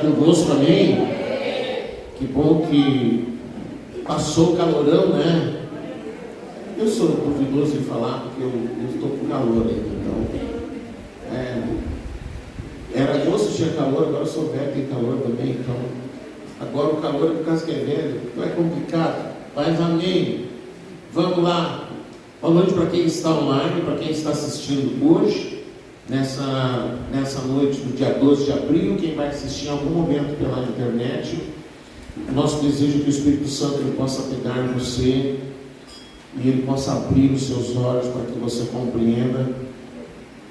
convosco, amém? Que bom que passou o calorão, né? Eu sou duvidoso em falar porque eu estou com calor ainda, então. Era agosto, tinha calor, agora eu sou velho, tem calor também, então. Agora o calor é por causa que é velho, então é complicado. Mas amém. Vamos lá. Boa noite para quem está online, para quem está assistindo hoje, nessa noite do dia 12 de abril, quem vai assistir em algum momento pela internet. Nosso desejo é que o Espírito Santo ele possa pegar em você e ele possa abrir os seus olhos para que você compreenda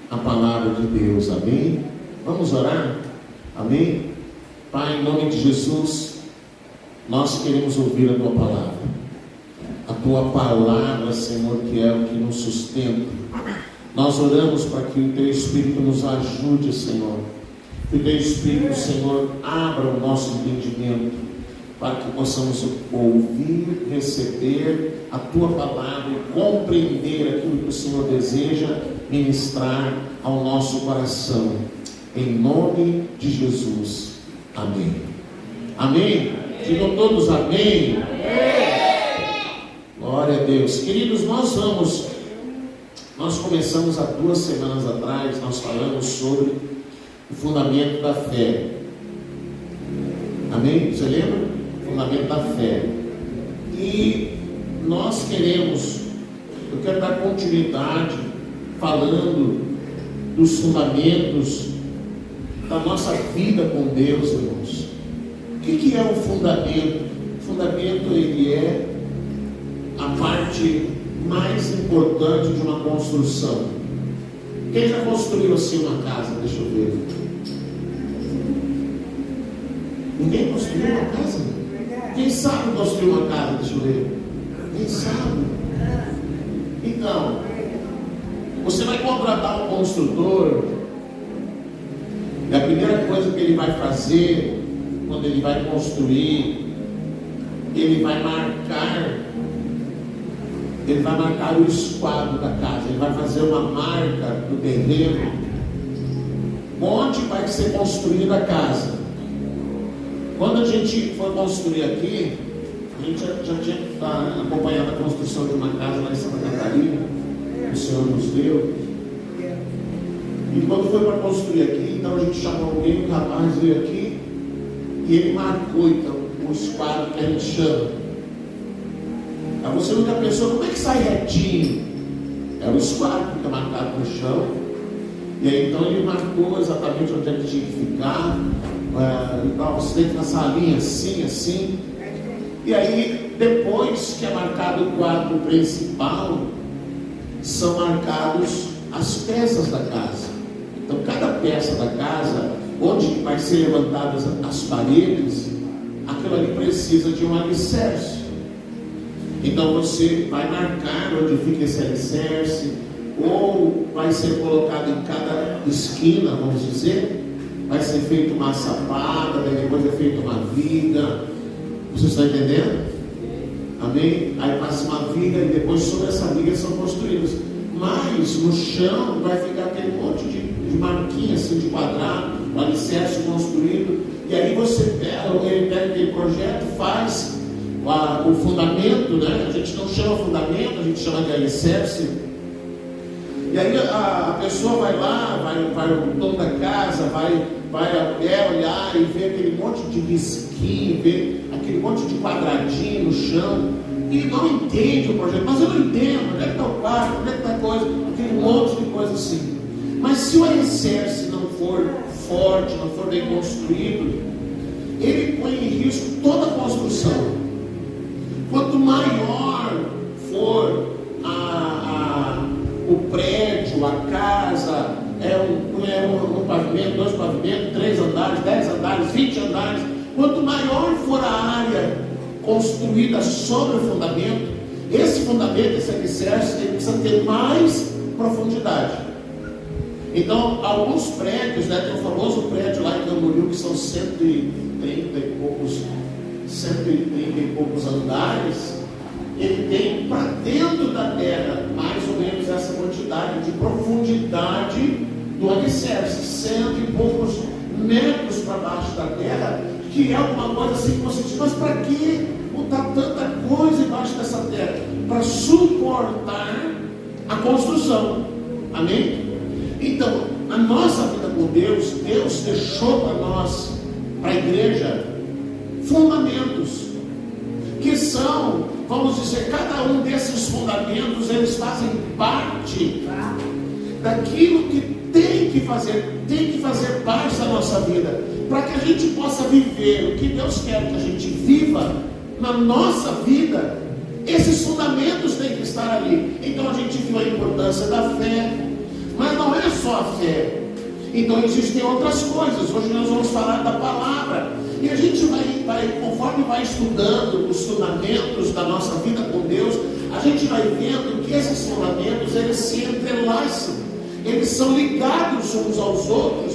a palavra de Deus, amém? Vamos orar? Amém? Pai, em nome de Jesus, nós queremos ouvir a Tua palavra. A Tua palavra, Senhor, que é o que nos sustenta. Nós oramos para que o Teu Espírito nos ajude, Senhor. Que o Teu Espírito, Senhor, abra o nosso entendimento, para que possamos ouvir, receber a Tua palavra e compreender aquilo que o Senhor deseja ministrar ao nosso coração. Em nome de Jesus. Amém. Amém? Digam todos amém. Glória a Deus. Queridos, nós começamos há 2 semanas atrás, nós falamos sobre o fundamento da fé. Amém? Você lembra? O fundamento da fé. E nós eu quero dar continuidade falando dos fundamentos da nossa vida com Deus, irmãos. O que é o fundamento? O fundamento, ele é a parte mais importante de uma construção. Quem já construiu assim uma casa? Deixa eu ver. Ninguém construiu uma casa? Quem sabe construir uma casa? Deixa eu ver. Quem sabe? Então, você vai contratar um construtor, e a primeira coisa que ele vai fazer, quando ele vai construir, ele vai marcar o esquadro da casa, ele vai fazer uma marca do terreno, onde vai ser construída a casa. Quando a gente for construir aqui, a gente já tinha acompanhado a construção de uma casa lá em Santa Catarina, que o Senhor nos deu. E quando foi para construir aqui, então a gente chamou alguém, o rapaz veio aqui, e ele marcou então o esquadro que a gente chama. Aí você nunca pensou, como é que sai retinho? É o esquadro que fica marcado no chão. E aí então ele marcou exatamente onde é que tinha que ficar. Então você tem que passar a linha assim, assim. E aí, depois que é marcado o quadro principal, são marcados as peças da casa. Então cada peça da casa, onde vai ser levantadas as paredes, aquilo ali precisa de um alicerce. Então você vai marcar onde fica esse alicerce, ou vai ser colocado em cada esquina, vamos dizer, vai ser feita uma sapada, depois é feita uma viga. Vocês estão entendendo? Amém? Aí passa uma viga e depois sobre essa viga são construídos. Mas no chão vai ficar aquele monte de marquinhas assim, de quadrado, o alicerce construído. E aí ele pega aquele projeto, faz o fundamento, né? A gente não chama fundamento, a gente chama de alicerce. E aí a pessoa vai lá, vai o dono da casa, vai olhar e ver aquele monte de risquinho, ver aquele monte de quadradinho no chão, e não entende o projeto. Mas eu não entendo, onde é que está o quarto, onde é que está a coisa, aquele monte de coisa assim. Mas se o alicerce não for forte, não for bem construído, ele põe em risco toda a construção. Quanto maior for o prédio, a casa, um pavimento, 2 pavimentos, 3 andares, 10 andares, 20 andares, quanto maior for a área construída sobre o fundamento, esse fundamento, esse alicerce, ele precisa ter mais profundidade. Então, alguns prédios, né, tem o famoso prédio lá em Camboriú, que são 130 e poucos andares, ele tem para dentro da terra mais ou menos essa quantidade de profundidade do alicerce, 100 e poucos metros para baixo da terra, que é alguma coisa assim que você diz, mas para que botar tanta coisa embaixo dessa terra? Para suportar a construção. Amém? Então, a nossa vida com Deus, Deus deixou para nós, para a igreja, fundamentos, que são, vamos dizer, cada um desses fundamentos, eles fazem parte daquilo que tem que fazer parte da nossa vida, para que a gente possa viver o que Deus quer que a gente viva na nossa vida. Esses fundamentos têm que estar ali. Então a gente viu a importância da fé, mas não é só a fé. Então existem outras coisas. Hoje nós vamos falar da palavra, e a gente vai conforme vai estudando os fundamentos da nossa vida com Deus, a gente vai vendo que esses fundamentos, eles se entrelaçam, eles são ligados uns aos outros,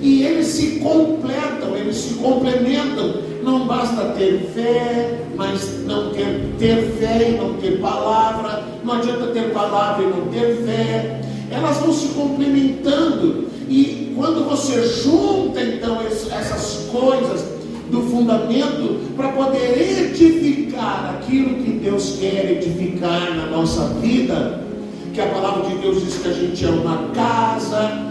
e eles se completam, eles se complementam. Não basta ter fé, mas não ter fé e não ter palavra. Não adianta ter palavra e não ter fé. Elas vão se complementando. E quando você junta então essas coisas do fundamento, para poder edificar aquilo que Deus quer edificar na nossa vida, que a palavra de Deus diz que a gente é uma casa.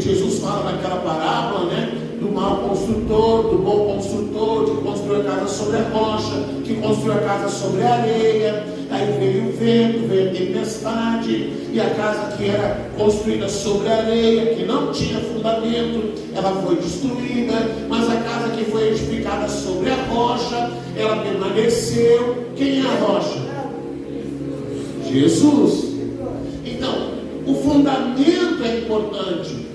Jesus fala naquela parábola, né, do mau construtor, do bom construtor, que construiu a casa sobre a rocha, que construiu a casa sobre a areia. Aí veio o vento, veio a tempestade, e a casa que era construída sobre a areia, que não tinha fundamento, ela foi destruída. Mas a casa que foi edificada sobre a rocha, ela permaneceu. Quem é a rocha? Jesus. Então, o fundamento é importante.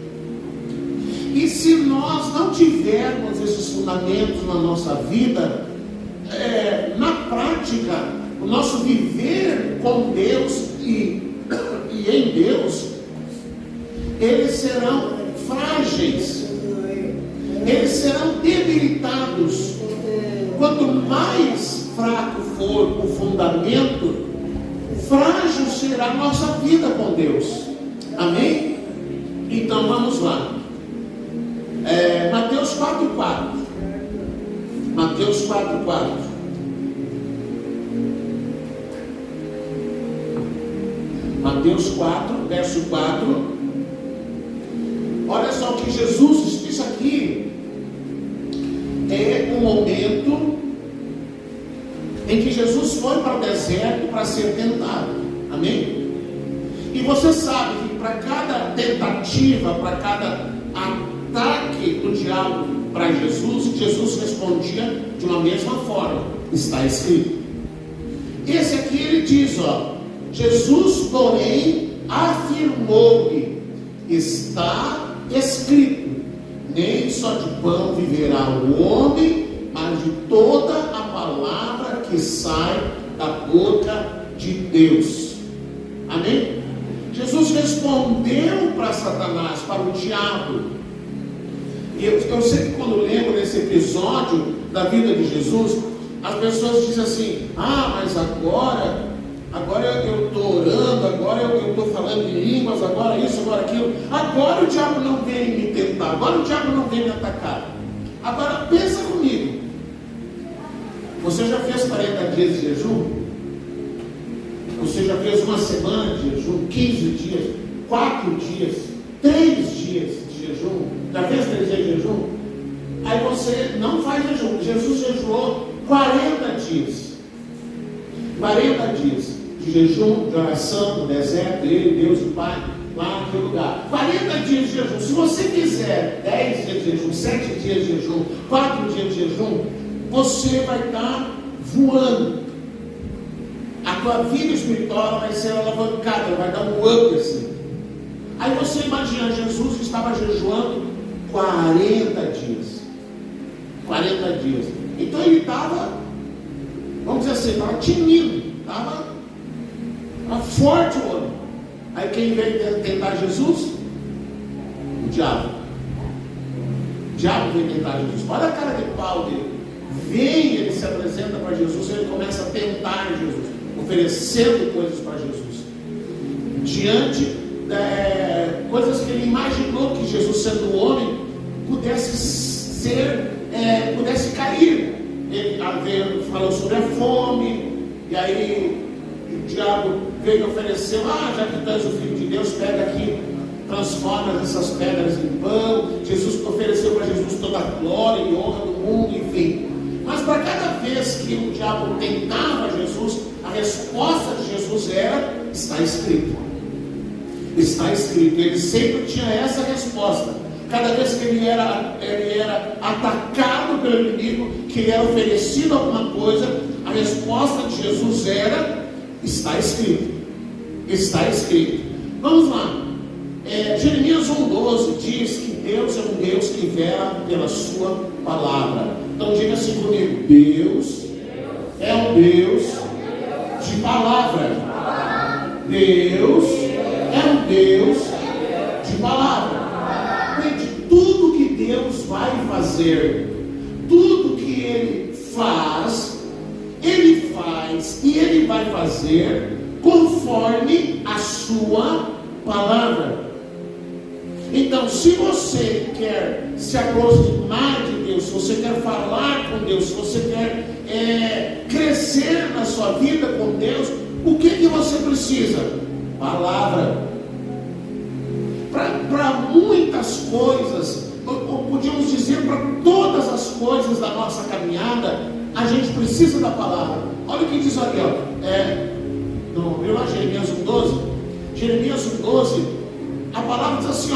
E se nós não tivermos esses fundamentos na nossa vida, na prática, o nosso viver com Deus e em Deus, eles serão frágeis, eles serão debilitados. Quanto mais fraco for o fundamento, frágil será a nossa vida com Deus. Amém? Então vamos lá. Mateus 4,4. Mateus 4,4. Mateus 4, verso 4. Olha só o que Jesus diz. Isso aqui é um momento em que Jesus foi para o deserto para ser tentado. Amém? E você sabe que para cada tentativa, para cada ataque do diabo para Jesus, Jesus respondia de uma mesma forma. Está escrito. Esse aqui ele diz, Jesus, porém, afirmou-lhe: está escrito, nem só de pão viverá o homem, mas de toda a palavra que sai da boca de Deus. Amém? Jesus respondeu para Satanás, para o diabo. E eu sempre, quando lembro desse episódio da vida de Jesus, as pessoas dizem assim: mas agora eu estou orando, agora eu estou falando em línguas, agora isso, agora aquilo, agora o diabo não vem me tentar, agora o diabo não vem me atacar. Agora pensa comigo, você já fez 40 dias de jejum? Você já fez uma semana de jejum, 15 dias, 4 dias, 3 dias de jejum? Já fez 3 dias de jejum? Aí você não faz jejum. Jesus jejuou 40 dias. 40 dias de jejum, de oração, no deserto, ele, Deus e o Pai, lá naquele lugar. 40 dias de jejum. Se você fizer 10 dias de jejum, 7 dias de jejum, 4 dias de jejum, você vai estar voando. A tua vida espiritual vai ser alavancada, vai dar um up assim. Aí você imagina, Jesus estava jejuando 40 dias. 40 dias. Então ele estava, vamos dizer assim, estava tinindo, estava forte o homem. Aí quem veio tentar Jesus? O diabo. O diabo veio tentar Jesus. Olha a cara de pau dele. Vem, ele se apresenta para Jesus, ele começa a tentar Jesus, oferecendo coisas para Jesus, diante de coisas que ele imaginou que Jesus, sendo homem, pudesse ser aí o diabo veio e ofereceu: já que tu és o Filho de Deus, pega aqui, transforma essas pedras em pão. Jesus ofereceu para Jesus toda a glória e honra do mundo, enfim. Mas para cada vez que o diabo tentava Jesus, a resposta de Jesus era: está escrito. Está escrito. Ele sempre tinha essa resposta. Cada vez que ele era atacado pelo inimigo, que lhe era oferecido alguma coisa, a resposta de Jesus era: está escrito. Está escrito. Vamos lá. Jeremias 1,12 diz que Deus é um Deus que vela pela sua palavra. Então diga assim comigo: Deus é um Deus de palavra. Deus é um Deus de palavra. Gente, tudo que Deus vai fazer, tudo que Ele faz e Ele vai fazer conforme a sua palavra. Então, se você quer se aproximar de Deus, se você quer falar com Deus, se você quer crescer na sua vida com Deus, o que você precisa? Palavra. Para muitas coisas, ou podíamos dizer para todas as coisas da nossa caminhada, a gente precisa da palavra. Olha o que diz aqui, viu lá Jeremias 1,12? Jeremias 1,12, a palavra diz assim,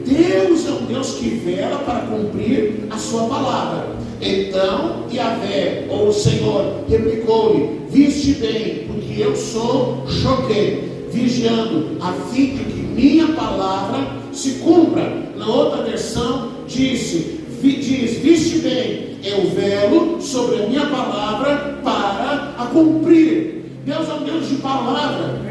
Deus é um Deus que vela para cumprir a sua palavra. Então Yahvé, ou o Senhor, replicou-lhe: viste bem, porque eu sou Choquei, vigiando, a fim de que minha palavra se cumpra. Na outra versão diz: viste bem, eu velo sobre a minha palavra para a cumprir. Deus é um Deus de palavra.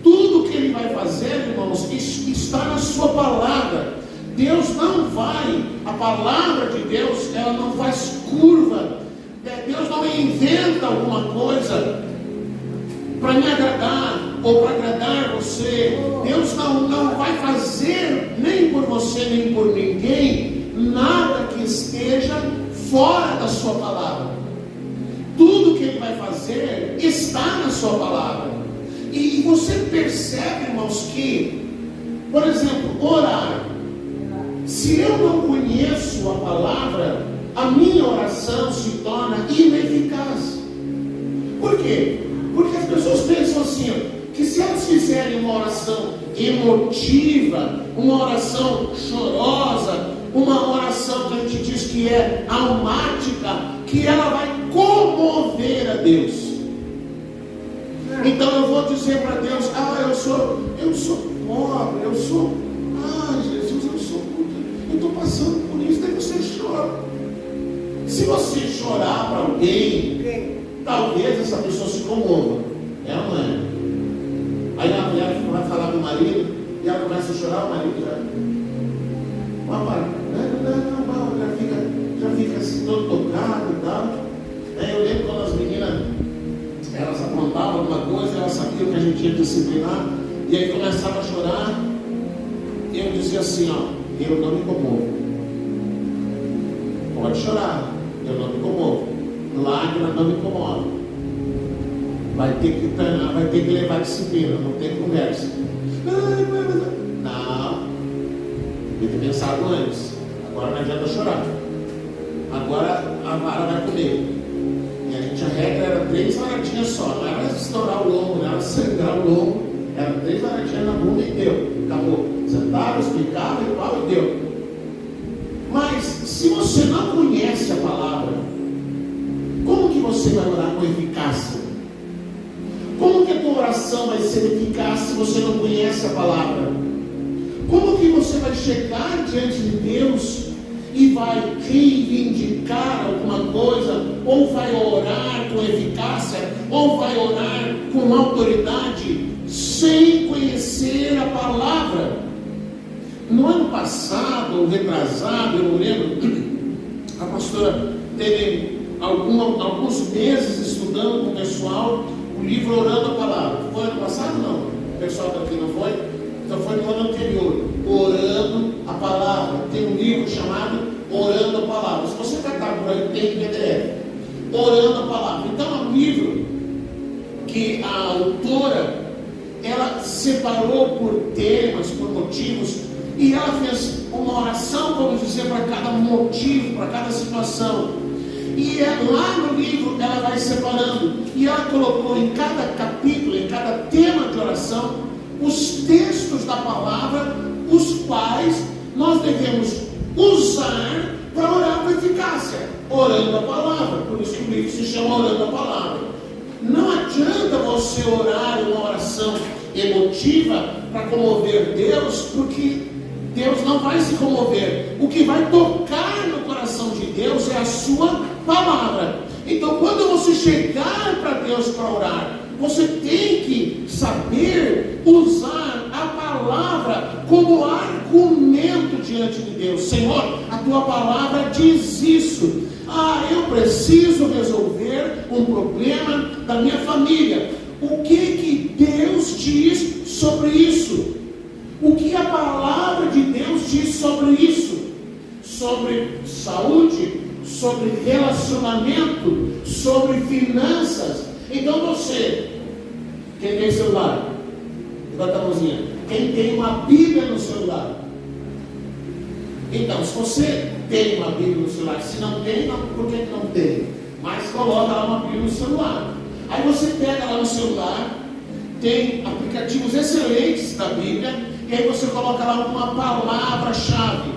Tudo que Ele vai fazer, irmãos, está na sua palavra. Deus não vai, a palavra de Deus, ela não faz curva. Deus não inventa alguma coisa para me agradar ou para agradar você. Deus não vai fazer nem por você nem por ninguém nada que esteja fora da sua palavra. Tudo que Ele vai fazer está na sua palavra. E você percebe, irmãos, que, por exemplo, orar. Se eu não conheço a palavra, a minha oração se torna ineficaz. Por quê? Porque as pessoas pensam assim, que se elas fizerem uma oração emotiva, uma oração chorosa, uma oração que a gente diz que é almática, que ela vai comover a Deus. Então eu vou dizer para Deus: eu sou pobre, Jesus, eu estou passando por isso. Daí você chora. Se você chorar para alguém, talvez essa pessoa se comova. É ou não é? Aí a mulher vai falar com o marido e ela começa a chorar, o marido já fica assim todo tocado e tal. Eu lembro quando as meninas, elas aprontavam alguma coisa, elas sabiam que a gente ia disciplinar, e aí começava a chorar, e eu dizia assim, eu não me comovo. Pode chorar, eu não me comovo. Lágrima não me comove. Vai ter que levar disciplina, não tem conversa. Não, tem que ter pensado antes. Agora não adianta chorar. Agora a vara vai comer. A regra era 3 varadinhas só, não era estourar o lombo, não era sangrar o lombo, era 3 varadinhas na bunda e deu, acabou. Sentava, explicava e pau e deu. Mas se você não conhece a palavra, como que você vai orar com eficácia? Como que a tua oração vai ser eficaz se você não conhece a palavra? Como que você vai chegar diante de Deus e vai reivindicar alguma coisa, ou vai orar com eficácia, ou vai orar com autoridade, sem conhecer a palavra? No ano passado, ou retrasado, eu não lembro, a pastora teve alguns meses estudando com o pessoal o livro Orando a Palavra. Foi ano passado? Não. O pessoal daqui não foi? Então foi no ano anterior. Orando a Palavra. Tem um livro chamado Orando a Palavra. Se você catar por aí, tem PDF. Orando a Palavra. Então é um livro autora, ela separou por temas, por motivos, e ela fez uma oração, vamos dizer, para cada motivo, para cada situação. E lá no livro ela vai separando, e ela colocou em cada capítulo, em cada tema de oração, os textos da palavra, os quais nós devemos usar para orar com eficácia, orando a palavra. Por isso que o livro se chama Orando a Palavra. Não adianta você orar uma oração emotiva para comover Deus, porque Deus não vai se comover. O que vai tocar no coração de Deus é a sua palavra. Então, quando você chegar para Deus para orar, você tem que saber usar a palavra como argumento diante de Deus. Senhor, a tua palavra diz isso. Eu preciso resolver um problema da minha família. O que Deus diz sobre isso? O que a palavra de Deus diz sobre isso? Sobre saúde, sobre relacionamento, sobre finanças. Então você, quem tem celular? Levanta a mãozinha. Quem tem uma Bíblia no celular? Então, se você tem uma Bíblia no celular, se não tem, por que não tem? Mas coloca lá uma Bíblia no celular. Aí você pega lá no celular, tem aplicativos excelentes da Bíblia, e aí você coloca lá uma palavra-chave.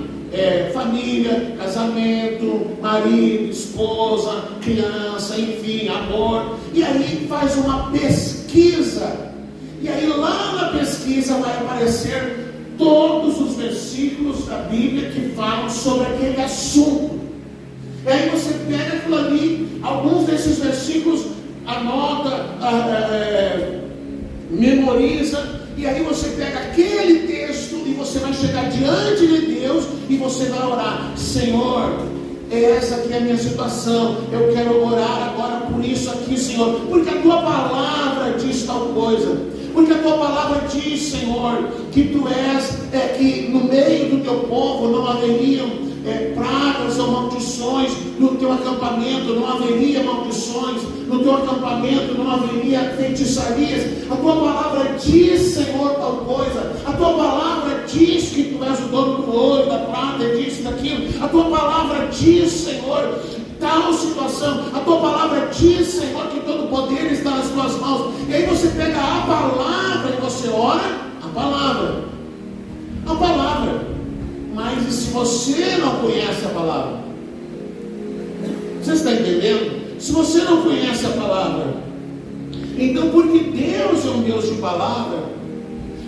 Família, casamento, marido, esposa, criança, enfim, amor. E aí faz uma pesquisa. E aí lá na pesquisa vai aparecer todos os versículos da Bíblia que falam sobre aquele assunto. E aí você pega aquilo ali, alguns desses versículos, anota, memoriza, e aí você pega aquele texto e você vai chegar diante de Deus e você vai orar: Senhor, essa aqui é a minha situação, eu quero orar agora por isso aqui, Senhor, porque a tua palavra diz tal coisa, porque a tua palavra diz, Senhor, que tu és, que no meio do teu povo não haveriam pragas ou maldições, no teu acampamento não haveria maldições, no teu acampamento não haveria feitiçarias. A tua palavra diz, Senhor, tal coisa. A tua palavra diz que tu és o dono do ouro, da prata, disso, daquilo. A tua palavra diz, Senhor, tal situação. A tua palavra diz, Senhor, que todo poder está nas tuas mãos. E aí você pega a palavra e você ora a palavra. A palavra. Mas e se você não conhece a palavra? Você está entendendo? Se você não conhece a palavra, então, porque Deus é um Deus de palavra,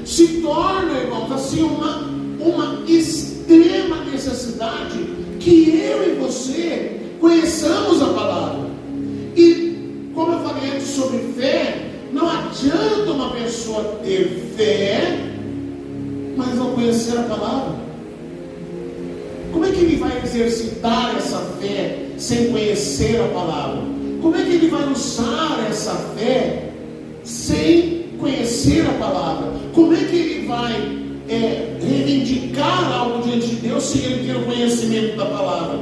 se torna, irmãos, assim uma extrema necessidade que eu e você conheçamos a palavra. E como eu falei antes sobre fé, não adianta uma pessoa ter fé, mas não conhecer a palavra. Como é que ele vai exercitar essa fé sem conhecer a palavra? Como é que ele vai usar essa fé sem conhecer a palavra? Como é que ele vai reivindicar algo diante de Deus sem ele ter o conhecimento da palavra?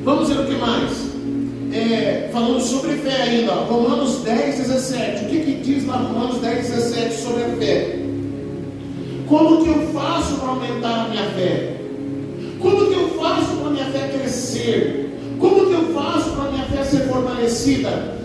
Vamos ver o que mais. Falando sobre fé ainda, Romanos 10, 17. O que diz lá Romanos 10, 17 sobre a fé? Como que eu faço para aumentar a minha fé? Como que eu faço para a minha fé crescer? Como que eu faço para a minha fé ser fortalecida?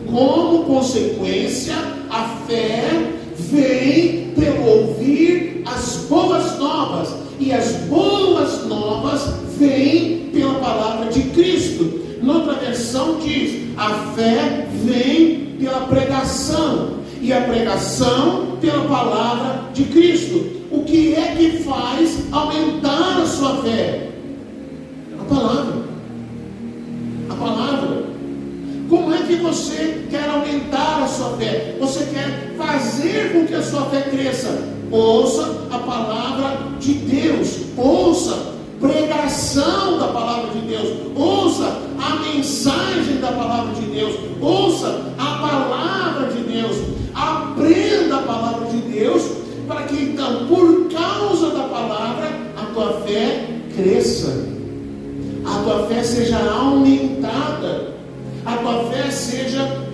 Como consequência, a fé vem pelo ouvir as boas novas. E as boas novas vêm pela palavra de Cristo. Noutra versão diz: a fé vem pela pregação. E a pregação pela palavra de Cristo. O que é que faz aumentar a sua fé? A palavra. A palavra. Como é que você quer aumentar a sua fé? Você quer fazer com que a sua fé cresça? Ouça a palavra de Deus. Ouça pregação da palavra de Deus. Ouça a mensagem da palavra de Deus. Ouça a palavra de Deus. Aprenda a palavra de Deus, para que então, por causa da palavra, a tua fé cresça, a tua fé seja aumentada, a tua fé seja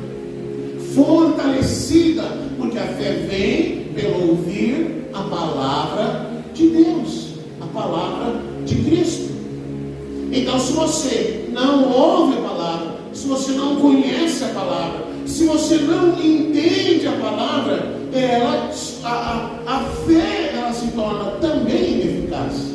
fortalecida, porque a fé vem pelo ouvir a palavra de Deus, a palavra de Cristo. Então, se você não ouve a palavra, se você não conhece a palavra, se você não entende a palavra, a fé ela se torna também ineficaz.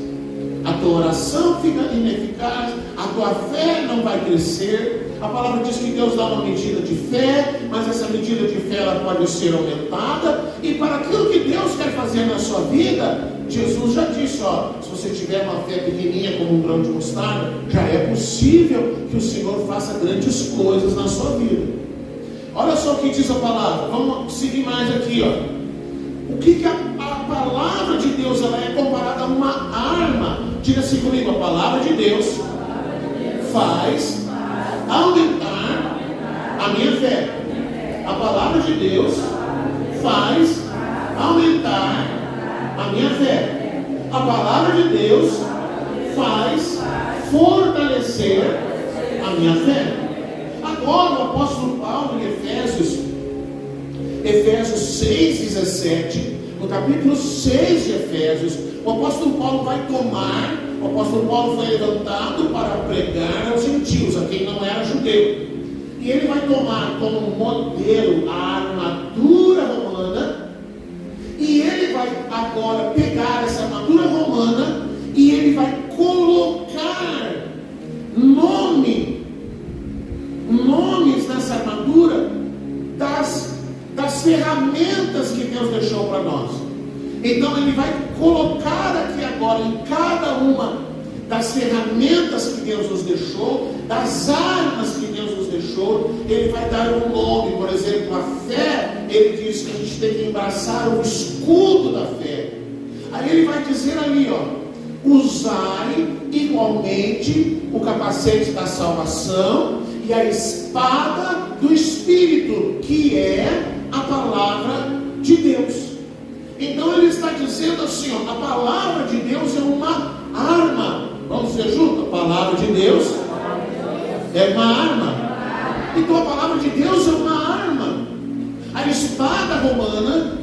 A tua oração fica ineficaz, a tua fé não vai crescer. A palavra diz que Deus dá uma medida de fé, mas essa medida de fé ela pode ser aumentada. E para aquilo que Deus quer fazer na sua vida, Jesus já disse, se você tiver uma fé pequenininha como um grão de mostarda, já é possível que o Senhor faça grandes coisas na sua vida. Olha só o que diz a palavra. Vamos seguir mais aqui, O que a palavra de Deus ela é comparada a uma arma. Diga assim comigo, a palavra de Deus faz aumentar a minha fé. A palavra de Deus faz aumentar a minha fé. A palavra de Deus faz fortalecer a minha fé. Agora o apóstolo Paulo em Efésios 6:17, no capítulo 6 de Efésios, o apóstolo Paulo vai tomar, o apóstolo Paulo foi levantado para pregar aos gentios, a quem não era judeu, e ele vai tomar como modelo a armadura romana, e ele vai agora pegar essa armadura romana, e ele vai colocar nomes nessa armadura das ferramentas que Deus deixou para nós. Então ele vai colocar aqui agora em cada uma das ferramentas que Deus nos deixou, das armas que Deus nos deixou, ele vai dar um nome. Por exemplo, a fé, ele diz que a gente tem que embraçar o escudo da fé. Aí ele vai dizer ali, usai igualmente o capacete da salvação e a espada do Espírito, que é a palavra de Deus. Então ele está dizendo assim, a palavra de Deus é uma arma. Vamos dizer junto? A palavra de Deus é uma arma. Então a palavra de Deus é uma arma. A espada romana,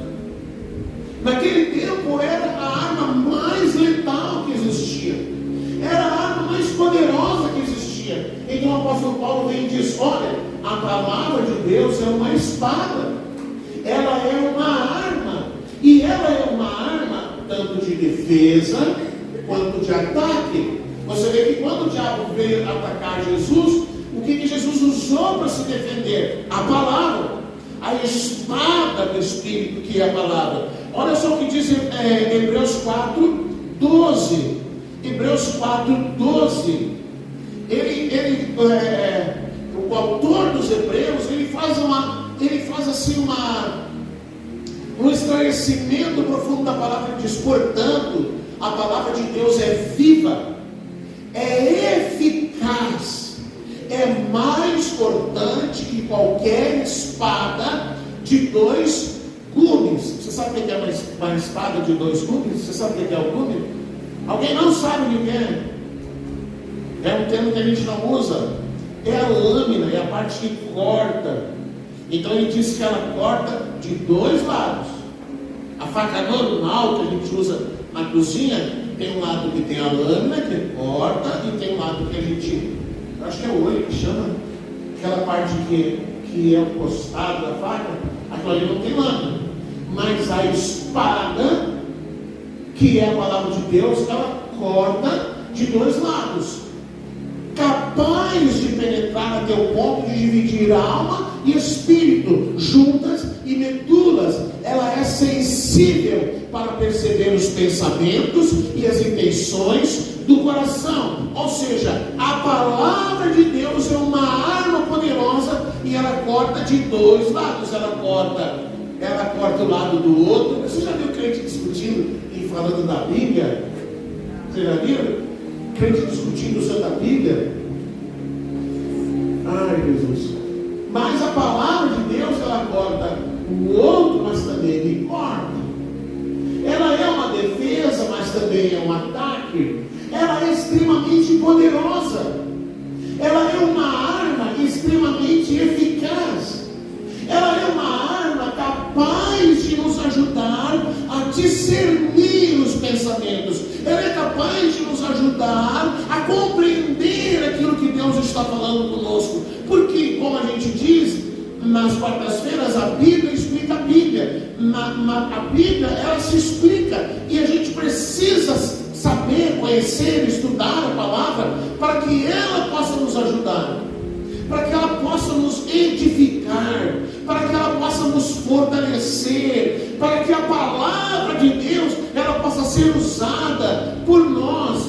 naquele tempo, era a arma mais letal que existia. Era a arma mais poderosa que existia. Então o apóstolo Paulo vem e diz, olha, a palavra de Deus é uma espada. Ela é uma arma. E ela é uma arma tanto de defesa quanto de ataque. Você vê que quando o diabo veio atacar Jesus, o que Jesus usou para se defender? A palavra, a espada do Espírito, que é a palavra. Olha só o que diz Hebreus 4:12. Hebreus 4:12. O autor dos Hebreus, ele faz assim um esclarecimento profundo da palavra. Ele diz, portanto, a palavra de Deus é viva, é eficaz, é mais cortante que qualquer espada de dois gumes. Você sabe o que é uma espada de dois gumes? Você sabe o que é o gume? Alguém não sabe o que é? É um termo que a gente não usa. É a lâmina, é a parte que corta. Então ele diz que ela corta de dois lados. A faca normal que a gente usa na cozinha, tem um lado que tem a lâmina que corta, e tem um lado que a gente, acho que é o olho que chama, aquela parte que é o costado da faca, aquilo ali não tem lâmina. Mas a espada, que é a palavra de Deus, ela corta de dois lados, capaz de penetrar até o ponto de dividir alma e espírito, juntas e medulas. Ela é sensível para perceber os pensamentos e as intenções do coração. Ou seja, a palavra de Deus é uma arma poderosa, e ela corta de dois lados. Ela corta o lado do outro. Você já viu crente discutindo e falando da Bíblia? Você já viu crente discutindo sobre a Bíblia? Ai, Jesus. Mas a palavra de Deus, ela corta o outro, mas também ele corta. Ela é uma defesa, mas também é um ataque. Ela é extremamente poderosa. Ela é uma arma extremamente eficaz. Ela é compreender aquilo que Deus está falando conosco. Porque, como a gente diz, nas quartas-feiras a Bíblia explica a Bíblia. A Bíblia, ela se explica, e a gente precisa saber, conhecer, estudar a palavra, para que ela possa nos ajudar, para que ela possa nos edificar, para que ela possa nos fortalecer, para que a palavra de Deus, ela possa ser usada por nós,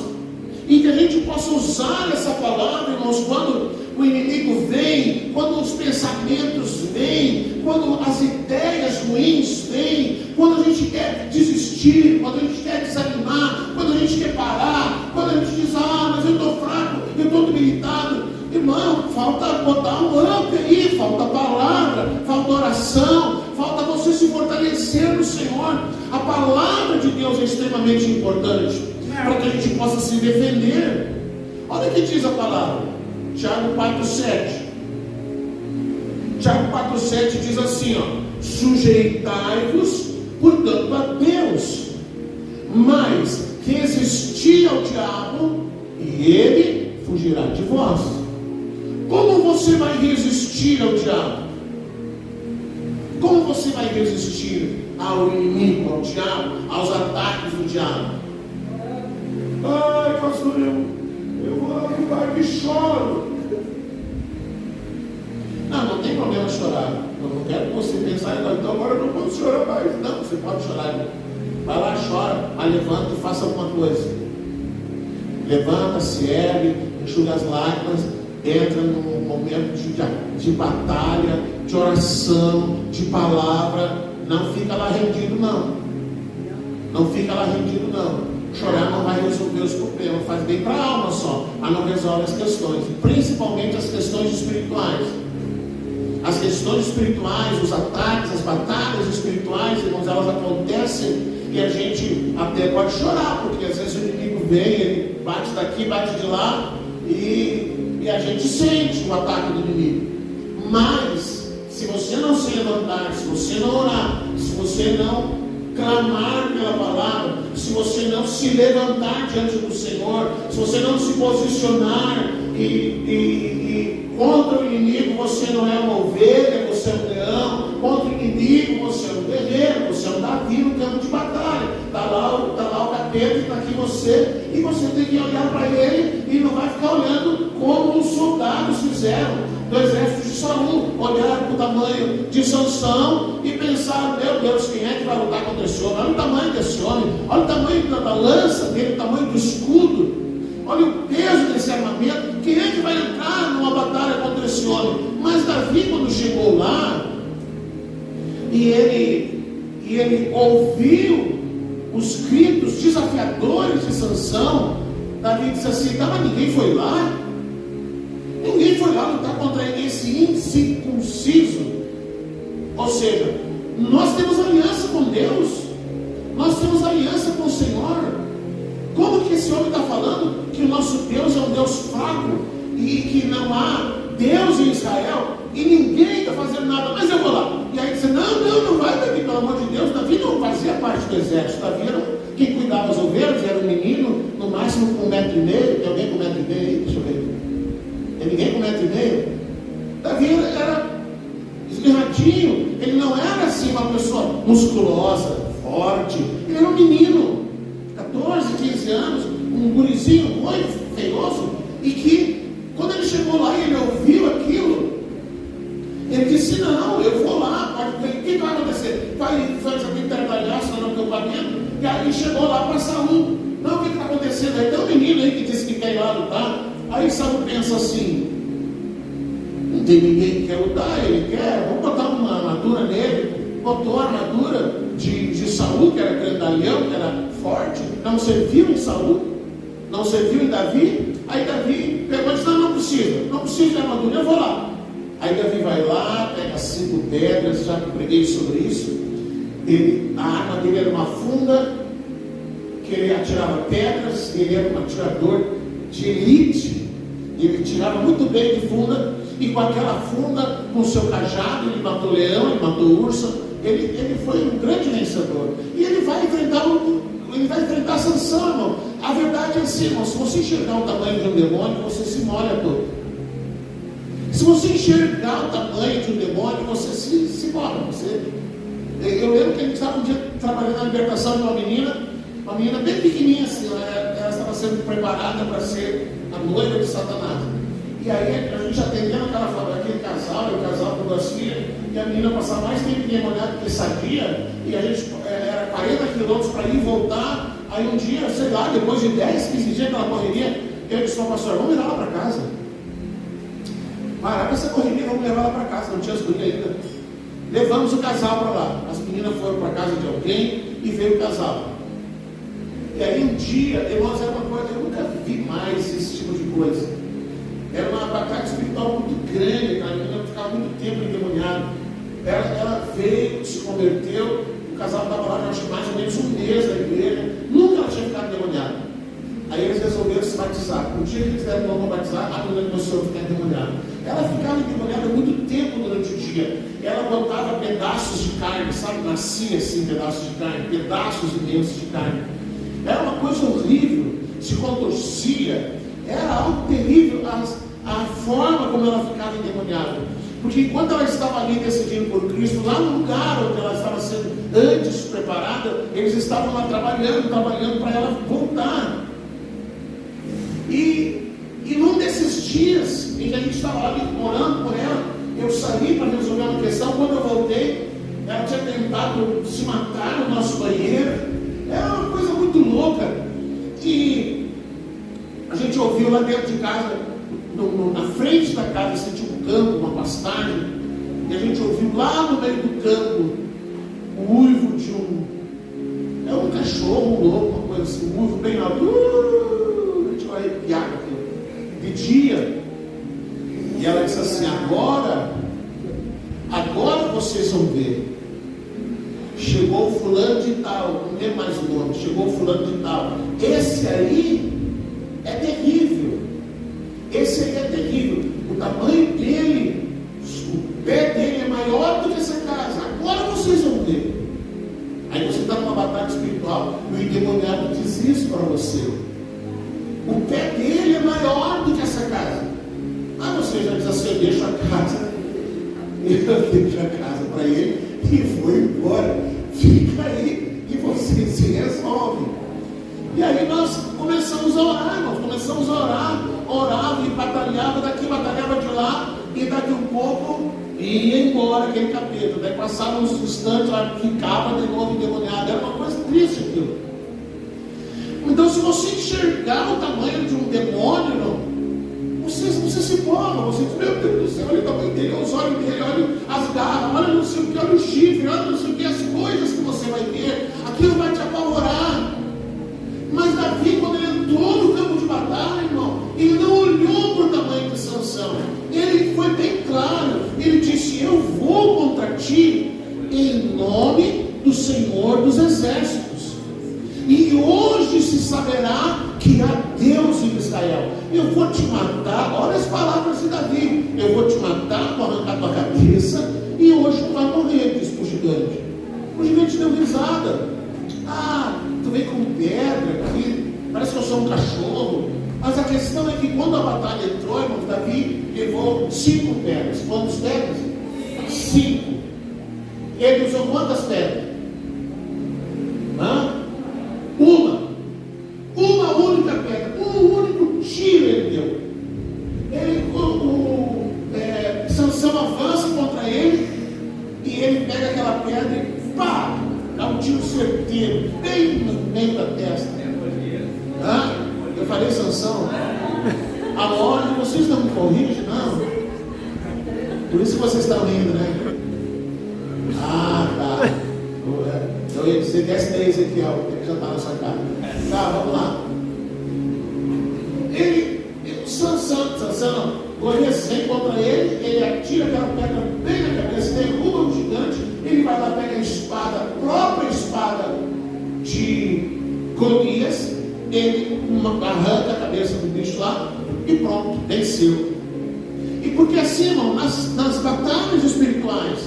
e que a gente possa usar essa palavra, irmãos, quando o inimigo vem, quando os pensamentos vêm, quando as ideias ruins vêm, quando a gente quer desistir, quando a gente quer desanimar, quando a gente quer parar, quando a gente diz, mas eu estou fraco, eu estou debilitado. Irmão, falta botar um up aí, falta palavra, falta oração, falta você se fortalecer no Senhor. A palavra de Deus é extremamente importante, para que a gente possa se defender. Olha o que diz a palavra, Tiago 4,7. Tiago 4,7 diz assim, sujeitai-vos, portanto, a Deus, mas resisti ao diabo, e ele fugirá de vós. Como você vai resistir ao diabo? Como você vai resistir ao inimigo, ao diabo, aos ataques do diabo? Ai, pastor, eu vou lá no parque e choro. Não tem problema chorar. Eu não quero que você pense, então agora eu não posso chorar mais. Não, você pode chorar. Vai lá, chora, mas levanta e faça alguma coisa. Levanta, se ergue, enxuga as lágrimas, entra num momento de batalha, de oração, de palavra. Não fica lá rendido, não. Não fica lá rendido, não. Chorar não vai resolver os problemas, faz bem para a alma só, mas não resolve as questões, principalmente as questões espirituais. As questões espirituais, os ataques, as batalhas espirituais, irmãos, elas acontecem e a gente até pode chorar, porque às vezes o inimigo vem, ele bate daqui, bate de lá, e a gente sente o ataque do inimigo. Mas, se você não se levantar, se você não orar, se você não clamar pela palavra, se você não se levantar diante do Senhor, se você não se posicionar e contra o inimigo, você não é uma ovelha, você é um leão. Contra o inimigo, você é um guerreiro, você é um Davi no campo de batalha. Está lá o capeta, está aqui você, e você tem que olhar para ele e não vai ficar olhando como os soldados fizeram do exército de Saul. Olharam para o tamanho de Sansão e pensaram, meu Deus, quem é que vai lutar contra esse homem? Olha o tamanho desse homem, olha o tamanho da lança dele, o tamanho do escudo, olha o peso desse armamento. Quem é que vai entrar numa batalha contra esse homem? Mas Davi, quando chegou lá, e ele ouviu os gritos desafiadores de Sansão, Davi disse assim, mas ninguém foi lá? Ninguém foi lá lutar contra esse incircunciso. Ou seja, nós temos aliança com Deus, nós temos aliança com o Senhor. Como que esse homem está falando que o nosso Deus é um Deus fraco e que não há Deus em Israel e ninguém está fazendo nada? Mas eu vou lá. E aí diz, não vai, Davi, pelo amor de Deus. Davi não fazia parte do exército. Davi era quem cuidava das ovelhas, era um menino, no máximo com 1,5 metro. Tem alguém com 1,5 metro aí? Deixa eu ver. Tem ninguém com 1,5 metro? Davi era esmirradinho. Ele não era assim uma pessoa musculosa, forte. Ele era um menino, 14, 15 anos, um gurizinho ruim, feioso, e que quando ele chegou lá e ele ouviu aquilo, ele disse, não, eu vou lá, o que vai acontecer? Vai fazer alguém trabalhar no acampamento? E aí chegou lá para Saul, não, o que está acontecendo? Aí tem um menino aí que disse que quer ir lá lutar. Aí Saul pensa assim, não tem ninguém que quer lutar, ele quer, vamos botar uma armadura nele. Botou a armadura de Saul, que era grandalhão, que era forte, não serviu em Saul, não serviu em Davi. Aí Davi pegou e disse, não precisa de armadura, eu vou lá. Aí Davi vai lá, pega 5 pedras, já preguei sobre isso. A arma dele era uma funda, que ele atirava pedras, ele era um atirador de elite, ele tirava muito bem de funda, e com aquela funda, com o seu cajado, ele matou leão, ele matou urso, ele foi um grande vencedor. E ele vai enfrentar o ele vai enfrentar Sansão, irmão. A verdade é assim, irmão, se você enxergar o tamanho de um demônio, você se molha todo. Se você enxergar o tamanho de um demônio, você se molha. Eu lembro que a gente estava um dia trabalhando na libertação de uma menina bem pequenininha assim, ela estava sendo preparada para ser a noiva de Satanás. E aí a gente atendendo aquele casal, e o casal com duas filhas, e a menina passava mais tempo endemoniada que sadia, e a gente era 40 quilômetros para ir e voltar. Aí um dia, sei lá, depois de 10, 15 dias que ela correria, eu disse para o pastor, vamos levar ela para casa. Parar essa correria, vamos levar ela para casa, não tinha as gurias ainda. Levamos o casal para lá. As meninas foram para a casa de alguém e veio o casal. E aí um dia, irmãos, era uma coisa, eu nunca vi mais esse tipo de coisa. Era uma batalha espiritual muito grande, a menina ficava muito tempo endemoniada. Ela veio, se converteu, o casal estava lá, acho que mais ou menos um mês na igreja, nunca ela tinha ficado endemoniada. Aí eles resolveram se batizar. No dia que eles deram o nome para batizar, a menina começou a ficar endemoniada. Ela ficava endemoniada muito tempo durante o dia. Ela botava pedaços de carne, sabe? Nascia assim pedaços de carne, pedaços imensos de carne. Era uma coisa horrível, se contorcia, era algo terrível a forma como ela ficava endemoniada. Porque enquanto ela estava ali decidindo por Cristo, lá no lugar onde ela estava sendo antes preparada, eles estavam lá trabalhando para ela voltar. E num desses dias em que a gente estava ali orando por ela, eu saí para resolver uma questão. Quando eu voltei, ela tinha tentado se matar no nosso banheiro. Era uma coisa muito louca. E a gente ouviu lá dentro de casa, na frente da casa, você tinha um campo, uma pastagem, e a gente ouviu lá no meio do campo o uivo de um cachorro, um lobo, uma coisa assim, um uivo bem alto. A gente vai arrepiar aquilo. De dia. E ela disse assim, agora vocês vão ver. Chegou o fulano de tal, não tem mais o nome, chegou o fulano de tal. Esse aí é terrível. Esse aí é terrível. O tamanho dele, o pé dele é maior do que essa casa. Agora vocês vão ver. Aí você está numa batalha espiritual e o endemoniado diz isso para você. O pé dele é maior do que essa casa. Aí você já diz assim, eu deixo a casa. Eu deixo a casa para ele e vou embora. Fica aí e você se resolve. E aí nós começamos a orar, irmãos. Começamos a orar. Orava e batalhava daqui, batalhava de lá. E daqui um pouco ia embora aquele capeta. Daí passavam uns instantes, ela ficava de novo endemoniada. Era uma coisa triste aquilo. Então, se você enxergar o tamanho de um demônio, não, você se borra, você diz, meu Deus do céu, olha o tamanho dele, olha os olhos dele, olha as garras, olha não sei o que, olha o chifre, olha não sei o que, as coisas que você vai ver, aquilo vai te apavorar. Mas Davi, quando ele entrou no campo de batalha, irmão, ele não olhou para o tamanho de Sansão, ele foi bem claro, ele disse, eu vou contra ti em nome do Senhor dos Exércitos. E hoje se saberá que há Deus em Israel. Eu vou te matar, olha as palavras de Davi, eu vou te matar, vou arrancar tua cabeça, e hoje tu vai morrer, disse para o gigante. O gigante deu risada. Ah, tu vem com pedra aqui, parece que eu sou um cachorro. Mas a questão é que quando a batalha entrou, irmão, Davi levou 5 pedras. Quantas pedras? 5. Ele usou quantas pedras? Uma única pedra, um único tiro ele deu. Sansão avança contra ele e ele pega aquela pedra e pá, dá um tiro certeiro, bem no meio da testa. Eu falei Sansão? A ordem, vocês não me corrigem, não? Por isso que vocês estão rindo, né? Tá. Eu ia dizer, desce daí, Ezequiel, ele já está na sua cara. Tá, vamos lá. Sansão, correr contra ele atira aquela pedra bem na cabeça, derruba o gigante, ele vai lá, pega a espada, a própria espada de Golias, ele arranca a cabeça do bicho lá e pronto, venceu. E porque assim, irmão, nas batalhas espirituais,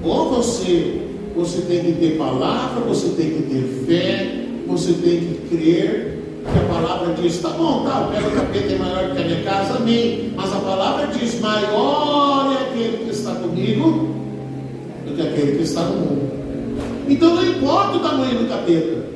ou você tem que ter palavra, você tem que ter fé, você tem que crer que a palavra diz, tá bom, tá, o pé do capeta é maior que a minha casa, amém. Mas a palavra diz, maior é aquele que está comigo do que aquele que está no mundo. Então não importa o tamanho do capeta.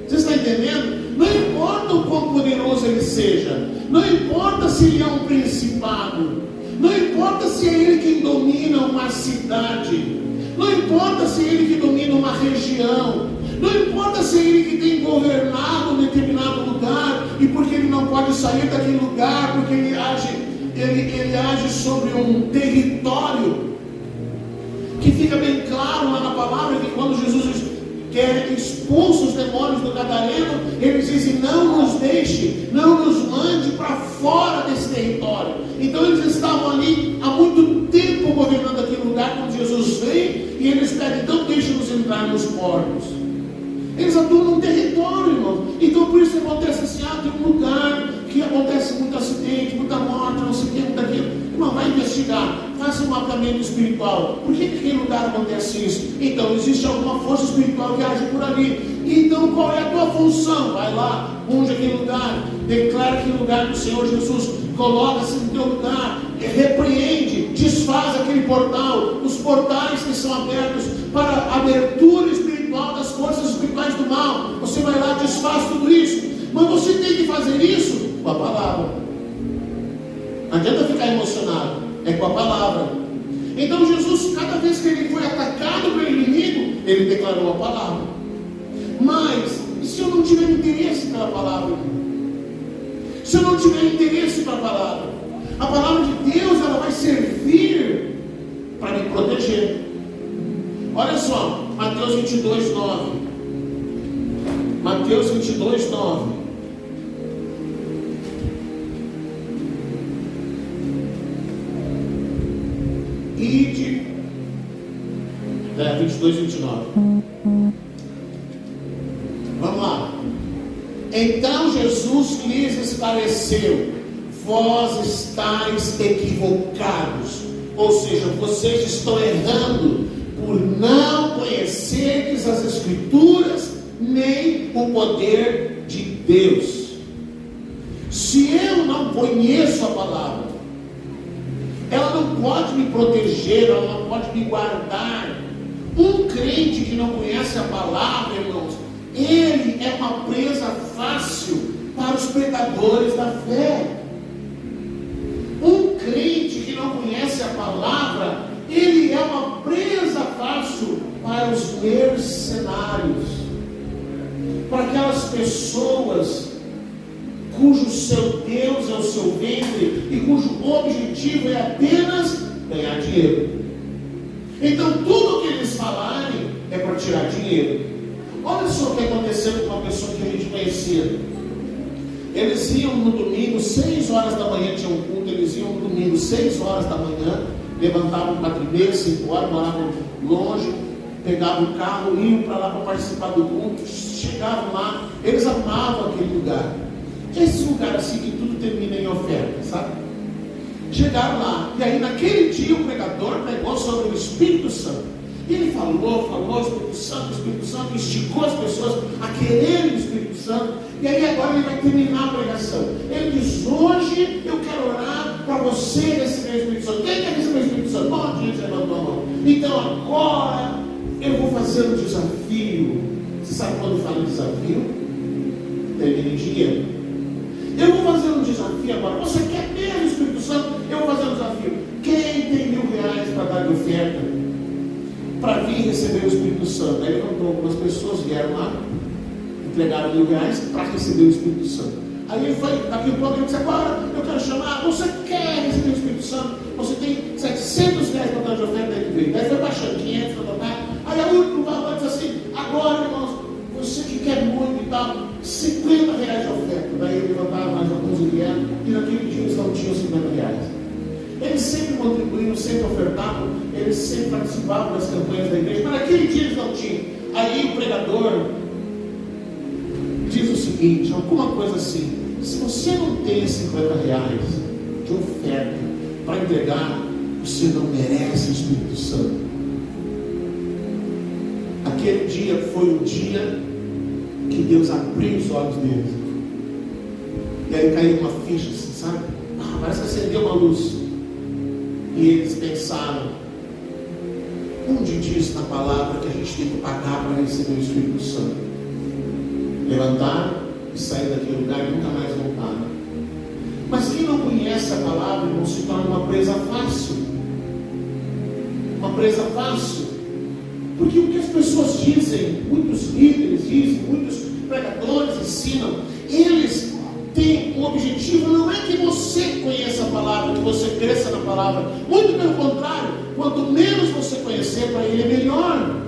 Você está entendendo? Não importa o quão poderoso ele seja. Não importa se ele é um principado. Não importa se é ele quem domina uma cidade. Não importa se é ele que domina uma região. Não importa se é ele que tem governado um determinado lugar. E porque ele não pode sair daquele lugar, porque ele age sobre um território. Que fica bem claro lá na palavra que quando Jesus expulsa os demônios do Gadareno, eles dizem, não nos deixe, não nos mande para fora desse território. Então eles estavam ali há muito tempo governando aquele lugar. Quando Jesus vem e eles pedem, então deixe-nos entrar nos portos. Eles atuam num território, irmão. Então por isso acontece assim, tem um lugar que acontece muito acidente, muita morte, não sei o que, muito aquilo. Irmão, vai investigar, faça um mapeamento espiritual. Por que naquele lugar acontece isso? Então existe alguma força espiritual que age por ali. Então qual é a tua função? Vai lá, unge aquele lugar, declara aquele lugar que o Senhor Jesus coloca-se no teu lugar, repreende, desfaz aquele portal, os portais que são abertos para a abertura espiritual das forças espirituais do mal. Você vai lá, desfaz tudo isso. Mas você tem que fazer isso com a palavra. Não adianta ficar emocionado, é com a palavra. Então Jesus, cada vez que ele foi atacado pelo inimigo, ele declarou a palavra. Mas, e se eu não tiver interesse pela palavra? Se eu não tiver interesse pela palavra, a palavra de Deus, ela vai servir para me proteger. Olha só, Mateus 22, 9. Mateus 22, 9. Ide, 22, 29. Vamos lá. Então Jesus lhes esclareceu: vós estáis equivocados, ou seja, vocês estão errando por não conhecerdes as Escrituras nem o poder de Deus. Se eu não conheço a palavra, ela não pode me proteger, ela não pode me guardar. Um crente que não conhece a palavra, irmãos, ele é uma presa fácil para os predadores da fé. Um crente que não conhece a palavra, ele é uma presa fácil para os mercenários, para aquelas pessoas cujo seu Deus é o seu ventre e cujo objetivo é apenas ganhar dinheiro. Então tudo o que eles falarem é para tirar dinheiro. Olha só o que aconteceu com uma pessoa que a gente conhecia. Eles iam no domingo, 6 horas da manhã tinha um culto. Eles iam no domingo, 6 horas da manhã, levantavam 4h30, 5 horas, moravam longe, pegavam o carro, iam para lá para participar do culto. Chegavam lá, eles amavam aquele lugar. Esse lugar assim que tudo termina em oferta, sabe? Chegaram lá, e aí naquele dia o pregador pregou sobre o Espírito Santo. E ele falou, o Espírito Santo instigou as pessoas a quererem o Espírito Santo. E aí agora ele vai terminar a pregação. Ele diz: hoje eu quero orar para você receber o Espírito Santo. Quem quer receber o Espírito Santo? Bom dia, você levantou a mão. Então agora eu vou fazer um desafio. Você sabe quando fala em desafio? Termina em dinheiro. Eu vou fazer um desafio agora. Você quer mesmo o Espírito Santo? Eu vou fazer um desafio. Quem tem R$1.000 para dar de oferta para vir receber o Espírito Santo? Aí levantou algumas pessoas, vieram lá, entregaram R$1.000 para receber o Espírito Santo. Aí ele foi, daqui a pouco ele disse: agora eu quero chamar, você quer receber o Espírito Santo? Você tem R$700 para dar de oferta, aí veio. Daí foi baixando 500 para dar. Aí o último valor disse assim: agora, irmãos, você que quer muito e tal, R$50 de oferta. Daí ele levantava mais alguns e vieram, e naquele dia eles não tinham R$50. Eles sempre contribuíram, sempre ofertavam, eles sempre participavam das campanhas da igreja, mas naquele dia eles não tinham. Aí o pregador diz o seguinte, alguma coisa assim: se você não tem R$50 de oferta para entregar, você não merece o Espírito Santo. Aquele dia foi o dia que Deus abriu os olhos deles. E aí caiu uma ficha, assim, sabe? Parece que acendeu uma luz. E eles pensaram: onde diz na palavra que a gente tem que pagar para receber o Espírito Santo? Levantaram e saíram daquele lugar e nunca mais voltaram. Mas quem não conhece a palavra, não se torna uma presa fácil. Uma presa fácil. Porque o que as pessoas dizem, muitos líderes dizem, muitos pregadores ensinam, eles têm o objetivo, não é que você conheça a palavra, que você cresça na palavra. Muito pelo contrário, quanto menos você conhecer, para ele é melhor.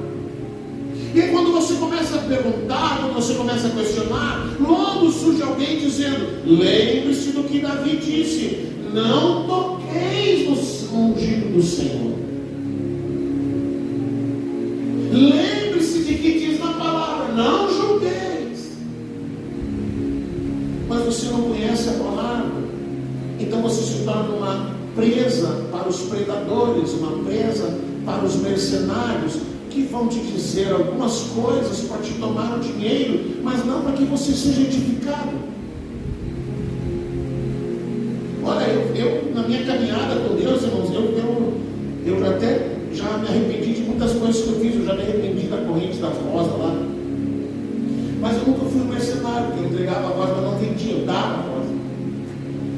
E aí, quando você começa a perguntar, quando você começa a questionar, logo surge alguém dizendo: lembre-se do que Davi disse, não toqueis no ungido do Senhor. Lembre-se de que diz na palavra, não julgueis. Mas você não conhece a palavra, então você se torna uma presa para os predadores, uma presa para os mercenários, que vão te dizer algumas coisas para te tomar o dinheiro, mas não para que você seja edificado. Olha, eu na minha caminhada com Deus, irmãos, eu até já me arrependi de muitas coisas que eu fiz. Eu já me arrependi da corrente das rosas lá, mas eu nunca fui um mercenário, porque eu entregava a rosa, mas não vendia, eu dava a rosa.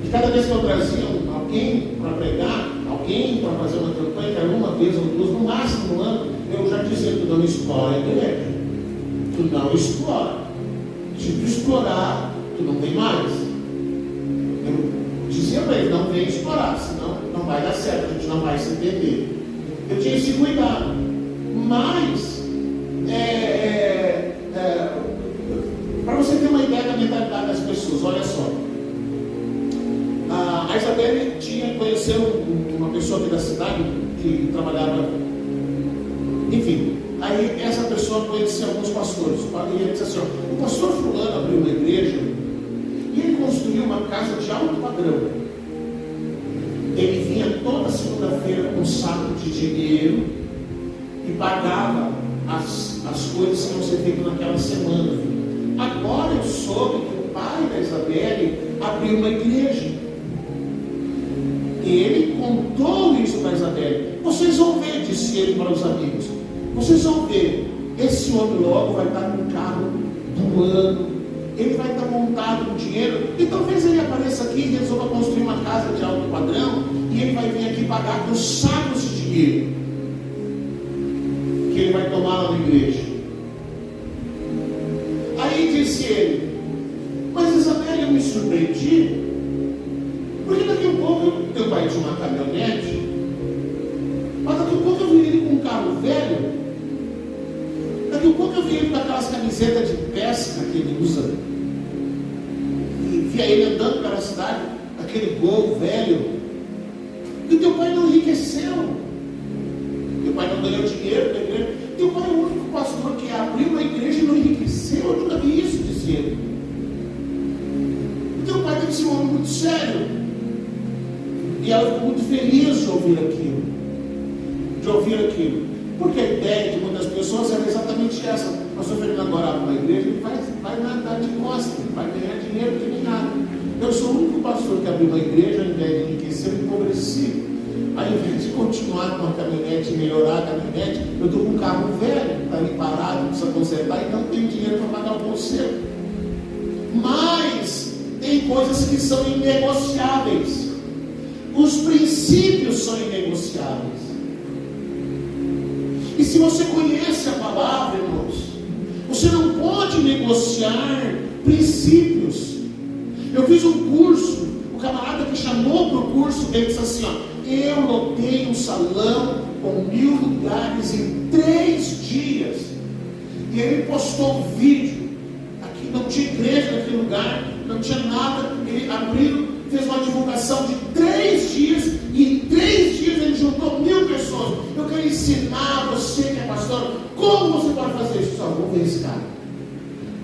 E cada vez que eu trazia alguém para pregar, alguém para fazer uma campanha, que era uma vez ou duas, no máximo no ano, eu já dizia: tu não explora a igreja, tu não explora. Se tu explorar, tu não vem mais. Eu dizia para ele: não vem explorar, senão não vai dar certo, a gente não vai se entender. Eu tinha esse cuidado. Mas para você ter uma ideia da mentalidade das pessoas, olha só. A Isabelle conheceu uma pessoa aqui da cidade que trabalhava, enfim. Aí essa pessoa conheceu alguns pastores. E ele disse assim: ó, o pastor fulano abriu uma igreja e ele construiu uma casa de alto padrão. Ele vinha toda segunda-feira com um saco de dinheiro e pagava as coisas que iam ser feitas naquela semana. Agora eu soube que o pai da Isabelle abriu uma igreja. Ele contou isso para Isabelle. Vocês vão ver, disse ele para os amigos, vocês vão ver, esse homem logo vai estar com o carro do ano, ele vai estar montado com dinheiro, e talvez ele apareça aqui e resolva construir uma casa de alto padrão, e ele vai vir aqui pagar com sacos de dinheiro que ele vai tomar lá na igreja. Aí disse ele: mas Isabelle, eu me surpreendi, porque daqui a um pouco teu pai tinha uma caminhonete, mas daqui a pouco eu vi ele com um carro velho, daqui a pouco eu vi ele com aquelas camisetas de pesca que ele usa, e via ele andando pela cidade, aquele Gol velho. E teu pai não enriqueceu, teu pai não ganhou dinheiro da igreja, teu pai é o único pastor que abriu uma igreja e não enriqueceu. Eu nunca vi isso, disse ele. Teu pai tem que ser um homem muito sério. E ela ficou muito feliz de ouvir aquilo. Porque a ideia de muitas pessoas era exatamente essa: o pastor Fernando agora abre uma igreja e vai nadar de costas, vai ganhar dinheiro de nem nada. Eu sou o único pastor que abriu uma igreja, ao invés de enriquecer, eu empobreci. Ao invés de continuar com a caminhonete e melhorar a caminhonete, eu estou com um carro velho, está ali parado, precisa consertar e não tenho dinheiro para pagar o conserto. Mas tem coisas que são inegociáveis. Os princípios são inegociáveis. E se você conhece a palavra, irmãos, você não pode negociar princípios. Eu fiz um curso, o camarada que chamou para o curso, ele disse assim: ó, eu lotei um salão com 1000 lugares em 3 dias. E ele postou um vídeo. Aqui não tinha igreja naquele lugar, não tinha nada. Ele abriu, fez uma divulgação de 3 dias, e em 3 dias ele juntou 1000 pessoas. Eu quero ensinar você que é pastor, como você pode fazer isso. Só vou ver esse cara.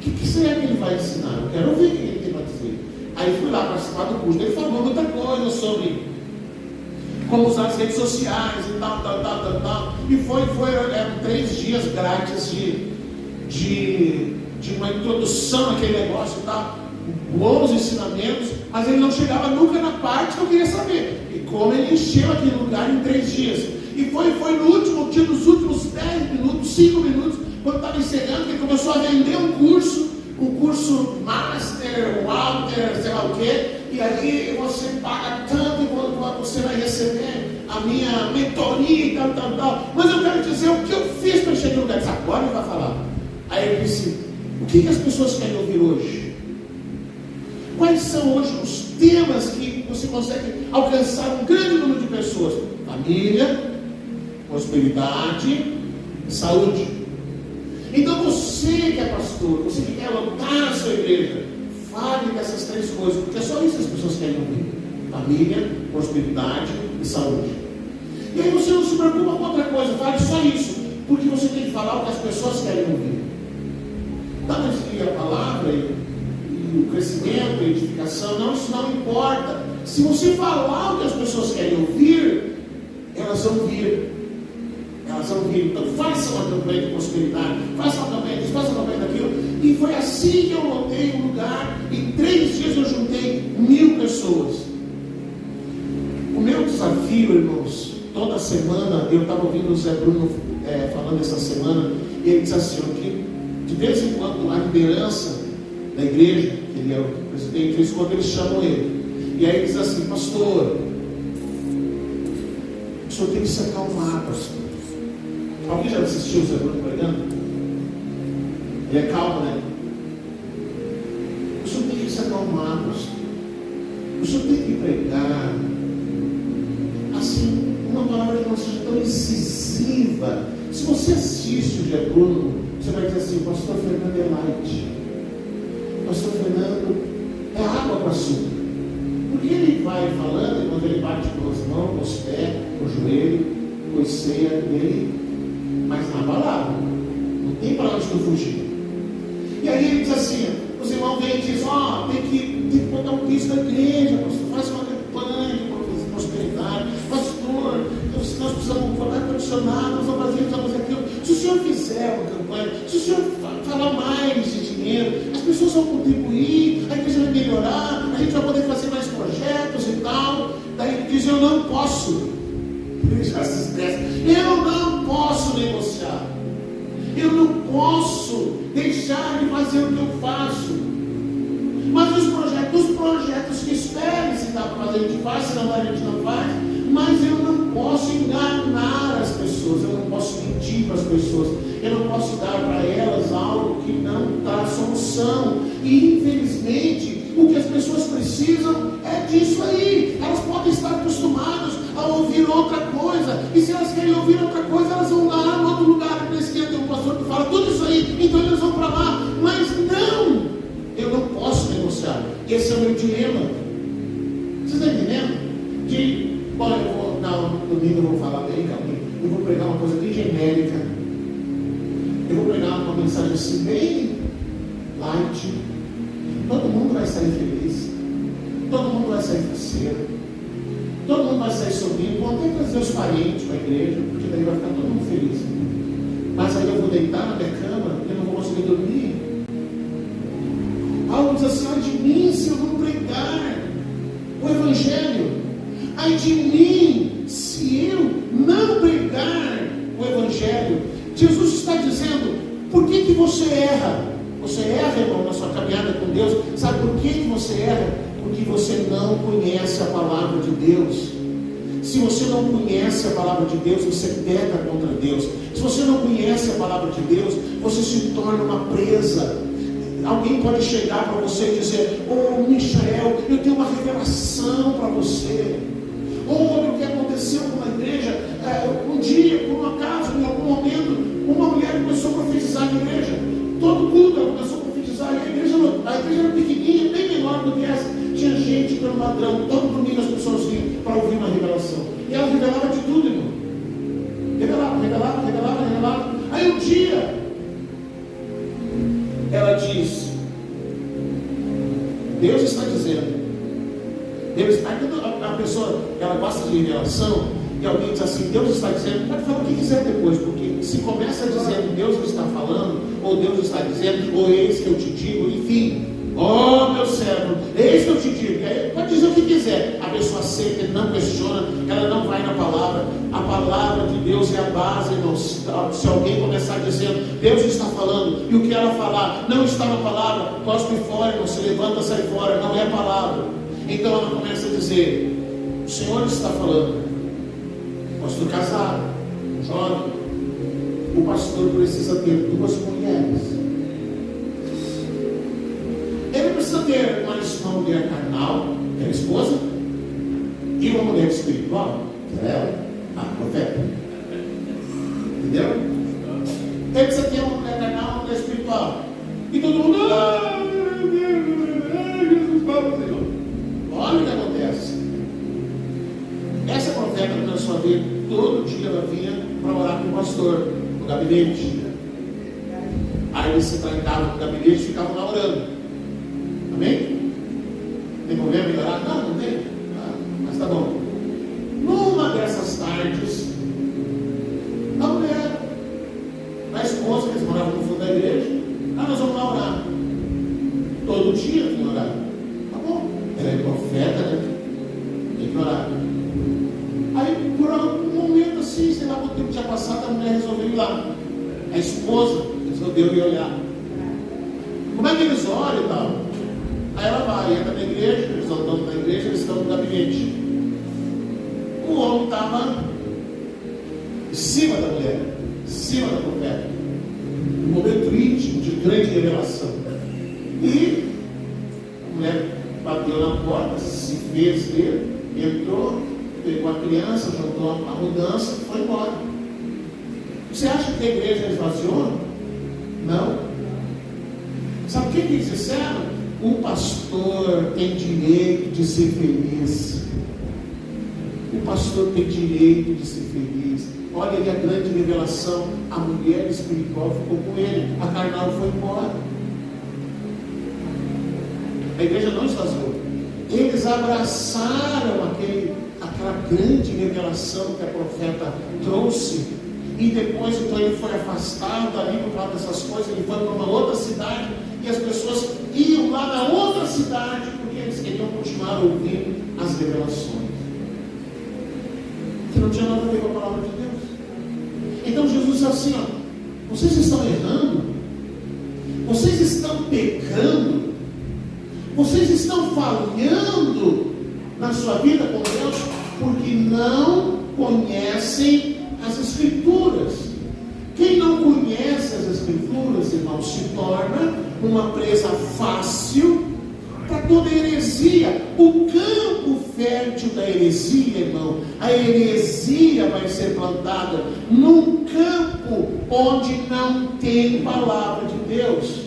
O que será que ele vai ensinar? Eu quero ouvir o que ele tem para dizer. Aí fui lá participar do curso. Ele falou muita coisa sobre como usar as redes sociais e tal. E eram 3 dias grátis de tinha uma introdução naquele negócio e tal, bons ensinamentos, mas ele não chegava nunca na parte que eu queria saber. E como ele encheu aquele lugar em 3 dias. E foi no último dia, nos últimos 10 minutos, 5 minutos, quando estava encerrando, que ele começou a vender um curso master, Walter, sei lá o quê, e aí você paga tanto e você vai receber a minha mentoria e tal. Mas eu quero dizer o que eu fiz para chegar no lugar. Disse, agora ele vai falar. Aí ele disse, o que as pessoas querem ouvir hoje? Quais são hoje os temas que você consegue alcançar um grande número de pessoas? Família, prosperidade e saúde. Então você que é pastor, você que quer lotar a sua igreja, fale dessas 3 coisas, porque é só isso que as pessoas querem ouvir: família, prosperidade e saúde. E aí você não se preocupa com outra coisa, fale só isso, porque você tem que falar o que as pessoas querem ouvir. Talvez que a palavra e o crescimento, a edificação, isso não importa. Se você falar o que as pessoas querem ouvir, elas vão vir. Então faça uma campanha de prosperidade, faça uma campanha disso, faça uma campanha daquilo. E foi assim que eu montei um lugar. Em 3 dias eu juntei 1000 pessoas. O meu desafio, irmãos, toda semana, eu estava ouvindo o Zé Bruno falando essa semana, e ele disse assim, que de vez em quando a liderança da igreja, que ele é o presidente, de vez em quando eles chamam ele, e aí ele diz assim, pastor, o senhor tem que se acalmar, pastor. Alguém já assistiu o Zé Bruno pregando? Ele é calmo, né? O senhor tem que se acalmar, pastor. O senhor tem que pregar assim, uma palavra que não seja tão incisiva. Se você assiste o Zé Bruno, você vai dizer assim, pastor Fernando é light. Pastor Fernando é água com açúcar. Porque ele vai falando, quando ele bate com as mãos, com os pés, com o joelho, com a ceia dele, mas na palavra, não tem para onde tu fugir. E aí ele diz assim, os irmãos vêm e dizem, tem que botar um piso da igreja, pastor, faz uma campanha de prosperidade, pastor, nós precisamos botar ar-condicionado, nós vamos fazer aquilo. Se o senhor fizer uma campanha, se o senhor falar mais de dinheiro, as pessoas vão contribuir, a igreja vai melhorar, a gente vai poder fazer mais projetos e tal. Daí ele diz, eu não posso. Ele já se estressa. Eu não posso negociar. Eu não posso deixar de fazer o que eu faço. Mas os projetos que esperem, se dá para fazer, a gente faz, se não dá, a gente não faz. Mas eu não posso enganar as pessoas, eu não posso mentir para as pessoas, eu não posso dar para elas algo que não dá solução. E infelizmente, o que as pessoas precisam é disso aí. Elas podem estar acostumadas a ouvir outra coisa, e se elas querem ouvir outra coisa, elas vão lá no outro lugar, na esquerda tem um pastor que fala tudo isso aí, então eles vão para lá. Mas não, eu não posso negociar. Esse é o meu dilema. Vocês estão entendendo? No domingo eu vou falar bem calminho, eu vou pregar uma coisa bem genérica, eu vou pregar uma mensagem assim bem light, todo mundo vai sair feliz, todo mundo vai sair faceiro, todo mundo vai sair sorrindo, vão até trazer os parentes para a igreja, porque daí vai ficar todo mundo feliz. Mas aí eu vou deitar na minha cama e eu não vou conseguir dormir. Paulo diz assim, ai de mim se eu não pregar o Evangelho, ai de mim se eu não pregar o Evangelho. Jesus está dizendo, por que você erra? Você erra, irmão, na sua caminhada com Deus. Sabe por que você erra? Porque você não conhece a palavra de Deus. Se você não conhece a palavra de Deus, você peca contra Deus. Se você não conhece a palavra de Deus, você se torna uma presa. Alguém pode chegar para você e dizer, Michael, eu tenho uma revelação para você. Olha o que aconteceu com a igreja. Um dia, por um acaso, em algum momento, uma mulher começou a profetizar na igreja. Todo culto ela começou a profetizar. A igreja era pequenininha, bem menor do que essa. Tinha gente pelo ladrão. Todo domingo as pessoas vinham para ouvir uma revelação. E ela revelava de tudo, irmão. Revelava. Aí um dia, ela diz, Deus está dizendo, a pessoa, ela gosta de revelação, e alguém diz assim, Deus está dizendo, pode falar o que quiser depois, porque se começa dizendo Deus está falando, ou Deus está dizendo, ou eis que eu te digo, enfim, ó meu servo, eis que eu te digo, e aí pode dizer o que quiser, a pessoa aceita, não questiona, ela não vai na palavra, a palavra de Deus é a base, irmãos. Se alguém começar dizendo, Deus está falando, e o que ela falar não está na palavra, cospe fora, irmão, se levanta, sai fora, não é a palavra. Então ela começa a dizer, o Senhor está falando, pastor casado, jovem, o pastor precisa ter 2 mulheres. Ele precisa ter uma mulher carnal, que é a esposa, e uma mulher espiritual, que é ela, a profeta. Entendeu? Ele precisa ter uma mulher carnal, uma mulher espiritual. E todo mundo, Jesus fala, Senhor. Olha o que acontece. Essa profeta na sua vida, todo dia ela vinha para orar com o pastor, no gabinete. Aí eles se trancavam no gabinete e ficavam lá orando. Amém? Tem problema em orar? Não, não tem. Mas tá bom. Numa dessas tardes, a mulher, a esposa, que eles moravam no fundo da igreja, nós vamos lá orar. Todo dia tem que orar. Tá bom. Ela é profeta, né? Tem que orar. Aí, por um momento assim, sei lá quanto tempo tinha passado, a mulher resolveu ir lá. A esposa resolveu ir olhar. Como é que eles oram e tal? Aí ela vai, entra na igreja, eles estão na igreja, eles estão no gabinete. O homem estava em cima da mulher, em cima da profeta. Um momento íntimo de grande revelação. E a mulher bateu na porta, se fez ver, entrou, pegou a criança, juntou a mudança e foi embora. Você acha que a igreja esvaziou? Não. Sabe o que eles disseram? O pastor tem direito de ser feliz. O pastor tem direito de ser feliz. Olha aí a grande revelação. A mulher espiritual ficou com ele, a carnal foi embora. A igreja não esvaziou. Eles abraçaram aquela grande revelação que a profeta trouxe. E depois então ele foi afastado ali por causa dessas coisas. Ele foi para uma outra cidade. E as pessoas iam lá na outra cidade porque eles queriam continuar ouvindo as revelações que não tinha nada a ver com a palavra de Deus. Então Jesus disse assim, ó, vocês estão errando, vocês estão pecando, vocês estão falhando na sua vida com Deus porque não conhecem as Escrituras. Quem não conhece as Escrituras, irmão, se torna uma presa fácil para toda heresia. O campo fértil da heresia, irmão, a heresia vai ser plantada num campo onde não tem palavra de Deus,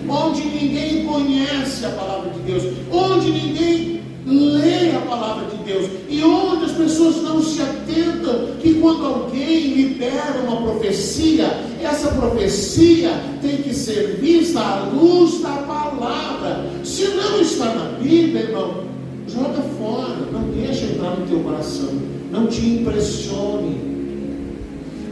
onde ninguém conhece a palavra de Deus, onde ninguém lê a palavra de Deus, e onde as pessoas não se atentam que quando alguém libera uma profecia, essa profecia tem que ser vista à luz da palavra. Se não está na Bíblia, irmão, joga fora, não deixa entrar no teu coração, não te impressione.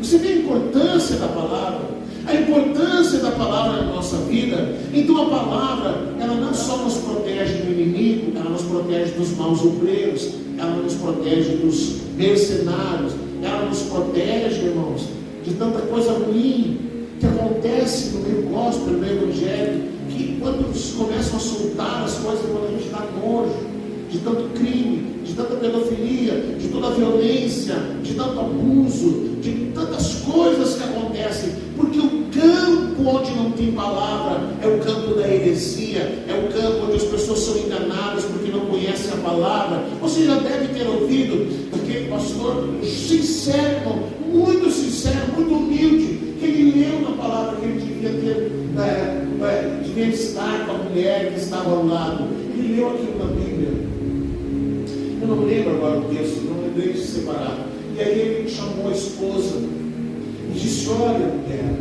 Você vê a importância da palavra, a importância da palavra na nossa vida. Então a palavra, ela não só nos protege do inimigo, ela nos protege dos maus obreiros, ela nos protege dos mercenários, ela nos protege, irmãos, de tanta coisa ruim que acontece no meio gospel, no meio evangélico, que quando eles começam a soltar as coisas, quando a gente dá nojo de tanto crime, de tanta pedofilia, de toda violência, de tanto abuso, de tantas coisas que acontecem, porque o campo onde não tem palavra é o campo da heresia, é o campo onde as pessoas são enganadas porque não conhecem a palavra. Você já deve ter ouvido aquele pastor sincero, muito sincero, muito humilde, que ele leu na palavra que ele devia estar com a mulher que estava ao lado. Ele leu aquilo na Bíblia. Eu não lembro agora o texto, não lembrei de separar. E aí ele chamou a esposa e disse: olha, mulher,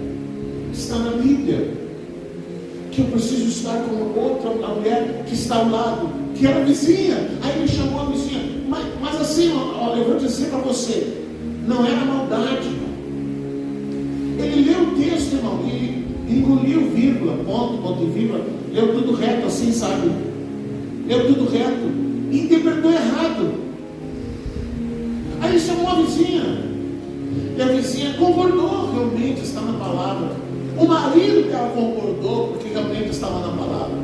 está na Bíblia que eu preciso estar com outra mulher que está ao lado, que era vizinha. Aí ele chamou a vizinha, mas assim, olha, eu vou dizer você. Não era maldade. Ele leu o texto, irmão, e engoliu vírgula, ponto e vírgula, leu tudo reto assim, sabe? Leu tudo reto e interpretou errado. Aí chamou a vizinha, e a vizinha concordou, realmente está na palavra. O marido dela concordou, porque realmente estava na palavra.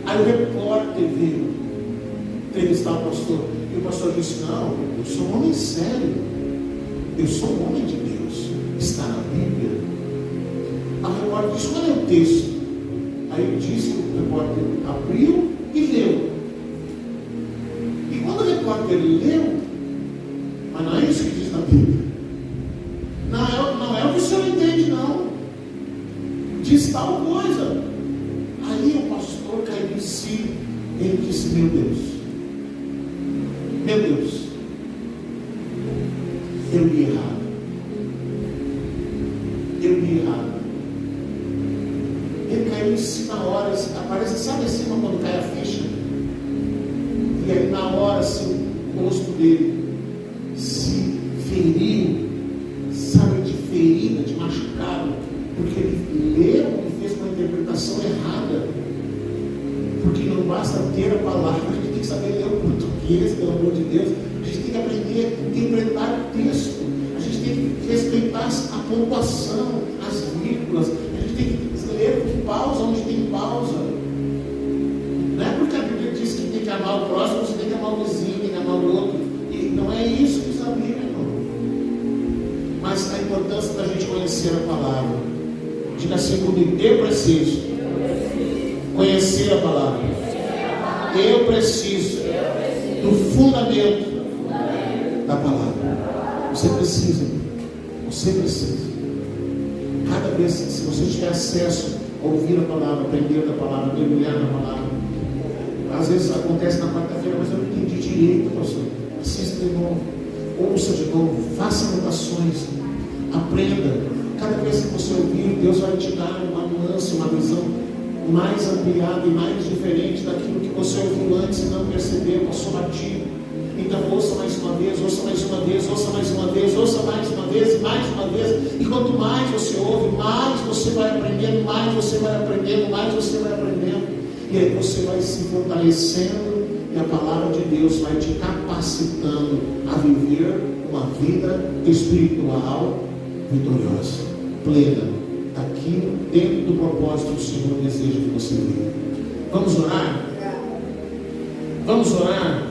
Aí o repórter veio entrevistar o pastor, e o pastor disse: não, eu sou um homem sério, eu sou um homem de Deus, está na Bíblia. A repórter disse: qual é o texto? Aí ele disse que o repórter abriu e leu. E quando o repórter leu, mas não é isso que diz na Bíblia, não é o que o senhor entende, não, diz tal coisa. Aí o pastor caiu em si, ele disse: meu Deus, eu li errado. Ele caiu em si na hora, aparece, sabe assim, quando cai a ficha? E aí na hora, assim, o rosto dele se feriu, sabe, de ferida, de machucado, porque ele leu e fez uma interpretação errada. Porque não basta ter a palavra, a gente tem que saber ler o português, pelo amor de Deus. A gente tem que aprender a interpretar o texto. A gente tem que respeitar a pontuação, as vírgulas. A gente tem que ler com pausa onde tem pausa. Não é porque a Bíblia diz que tem que amar o próximo, você tem que amar o vizinho, tem que amar o outro. E não é isso que diz a Bíblia, irmão. Mas a importância da gente conhecer a palavra. Diga assim comigo: eu preciso conhecer a palavra. Eu preciso do fundamento da palavra. Você precisa. Cada vez, se você tiver acesso a ouvir a palavra, aprender da palavra, mergulhar na palavra, às vezes acontece na quarta-feira, mas eu não entendi direito, pastor. Assista de novo, ouça de novo, faça anotações, aprenda. Cada vez que você ouvir, Deus vai te dar uma nuance, uma visão mais ampliada e mais diferente daquilo que você ouviu antes e não percebeu, passou batido. Então ouça mais uma vez, ouça mais uma vez, ouça mais uma vez, ouça mais uma vez e mais uma vez. E quanto mais você ouve, mais você vai aprendendo, mais você vai aprendendo, mais você vai aprendendo. E aí você vai se fortalecendo e a palavra de Deus vai te capacitando a viver uma vida espiritual vitoriosa, plena, daquilo dentro do propósito que o Senhor deseja que você viva. Vamos orar? Vamos orar?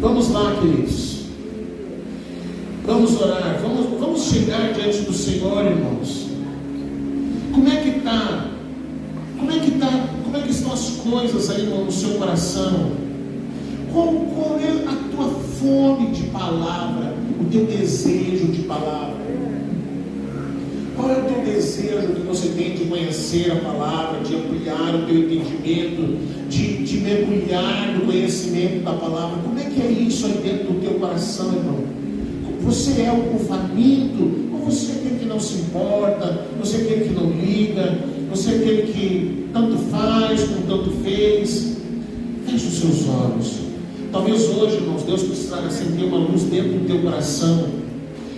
Vamos lá, queridos. Vamos orar. Vamos chegar diante do Senhor, irmãos. Como é que está? Como é que estão as coisas aí no seu coração? Qual é a tua fome de palavra? O teu desejo de palavra? Qual é o teu desejo que você tem de conhecer a palavra, de ampliar o teu entendimento, de mergulhar no conhecimento da palavra? Como é que é isso aí dentro do teu coração, irmão? Você é o faminto, ou você é aquele que não se importa, você é aquele que não liga, você é aquele que tanto faz como tanto fez? Feche os seus olhos. Talvez hoje, irmãos, Deus precisa acender uma luz dentro do teu coração.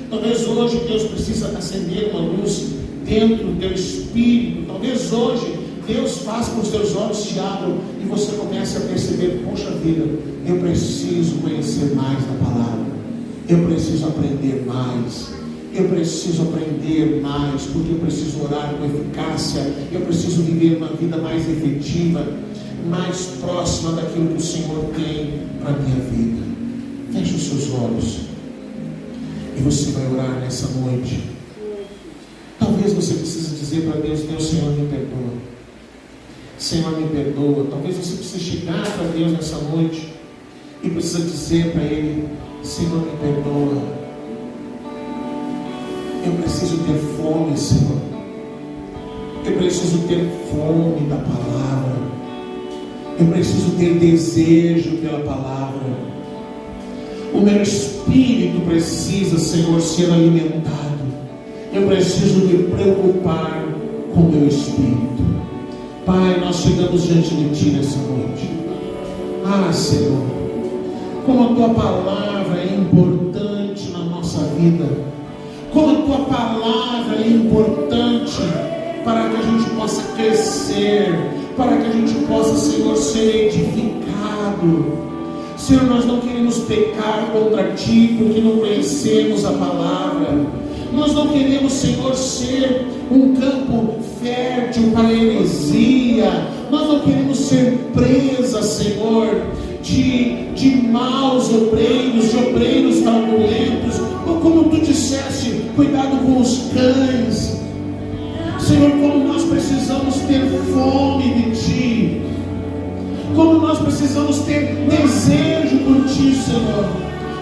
Talvez hoje Deus precisa acender uma luz dentro do teu espírito. Talvez hoje Deus faça com que os teus olhos se abram e você comece a perceber: poxa vida, eu preciso conhecer mais da palavra. Eu preciso aprender mais. Eu preciso aprender mais, porque eu preciso orar com eficácia. Eu preciso viver uma vida mais efetiva, mais próxima daquilo que o Senhor tem para a minha vida. Feche os seus olhos e você vai orar nessa noite. Talvez você precise dizer para Deus: Deus, Senhor, me perdoa. Senhor, me perdoa. Talvez você precise chegar para Deus nessa noite e precisa dizer para Ele: Senhor, me perdoa. Eu preciso ter fome, Senhor. Eu preciso ter fome da palavra. Eu preciso ter desejo pela palavra. O meu espírito precisa, Senhor, ser alimentado. Eu preciso me preocupar com o meu espírito. Pai, nós chegamos diante de Ti nessa noite. Ah, Senhor, como a Tua palavra é importante na nossa vida, como a Tua palavra é importante para que a gente possa crescer, para que a gente possa, Senhor, ser edificado. Senhor, nós não queremos pecar contra Ti porque não conhecemos a palavra. Nós não queremos, Senhor, ser um campo fértil para a heresia. Nós não queremos ser presa, Senhor, de maus obreiros, de obreiros fraudulentos, ou como Tu disseste, cuidado com os cães. Senhor, como nós precisamos ter fome de Ti, como nós precisamos ter desejo por Ti, Senhor,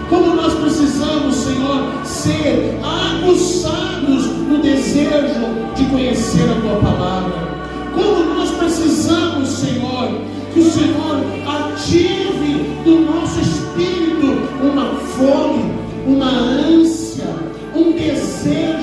como nós precisamos, Senhor, ser aguçados no desejo de conhecer a Tua palavra, como nós precisamos, Senhor, que o Senhor ative no nosso espírito uma fome, uma ânsia, um desejo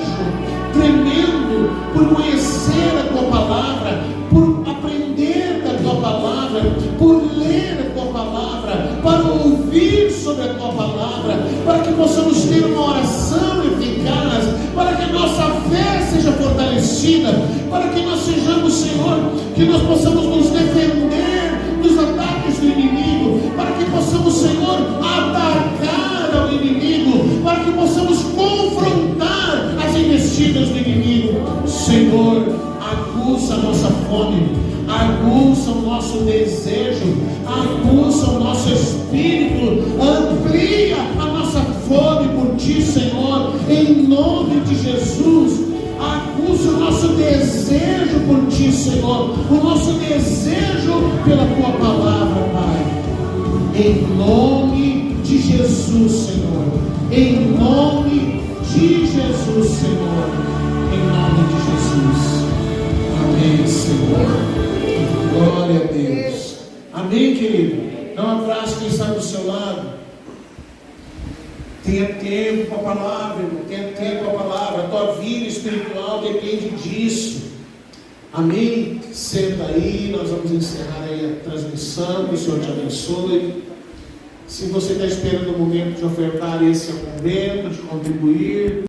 tremendo por conhecer a Tua palavra, por aprender da Tua palavra, por ler a Tua palavra, para ouvir sobre a Tua palavra, para que possamos ter uma oração eficaz, para que a nossa fé seja fortalecida, para que nós sejamos, Senhor, que nós possamos nos defender dos ataques do inimigo, para que possamos, Senhor, atacar ao inimigo, para que possamos confrontar as investidas do inimigo. Senhor, aguça a nossa fome, aguça o nosso desejo, aguça o nosso espírito, amplia a nossa fome por Ti, Senhor, em nome de Jesus. Aguça o nosso desejo por Ti, Senhor, o nosso desejo pela Tua palavra, Pai, em nome de Jesus, Senhor, em nome de Jesus, Senhor, em nome de Jesus. Amém, Senhor. Glória a Deus. Amém, querido? Dá um abraço quem está do seu lado. Tenha tempo com a palavra, irmão. Tenha tempo com a palavra. A tua vida espiritual depende disso. Amém? Senta aí, nós vamos encerrar aí a transmissão. Que o Senhor te abençoe. Se você está esperando o momento de ofertar, esse é o momento de contribuir.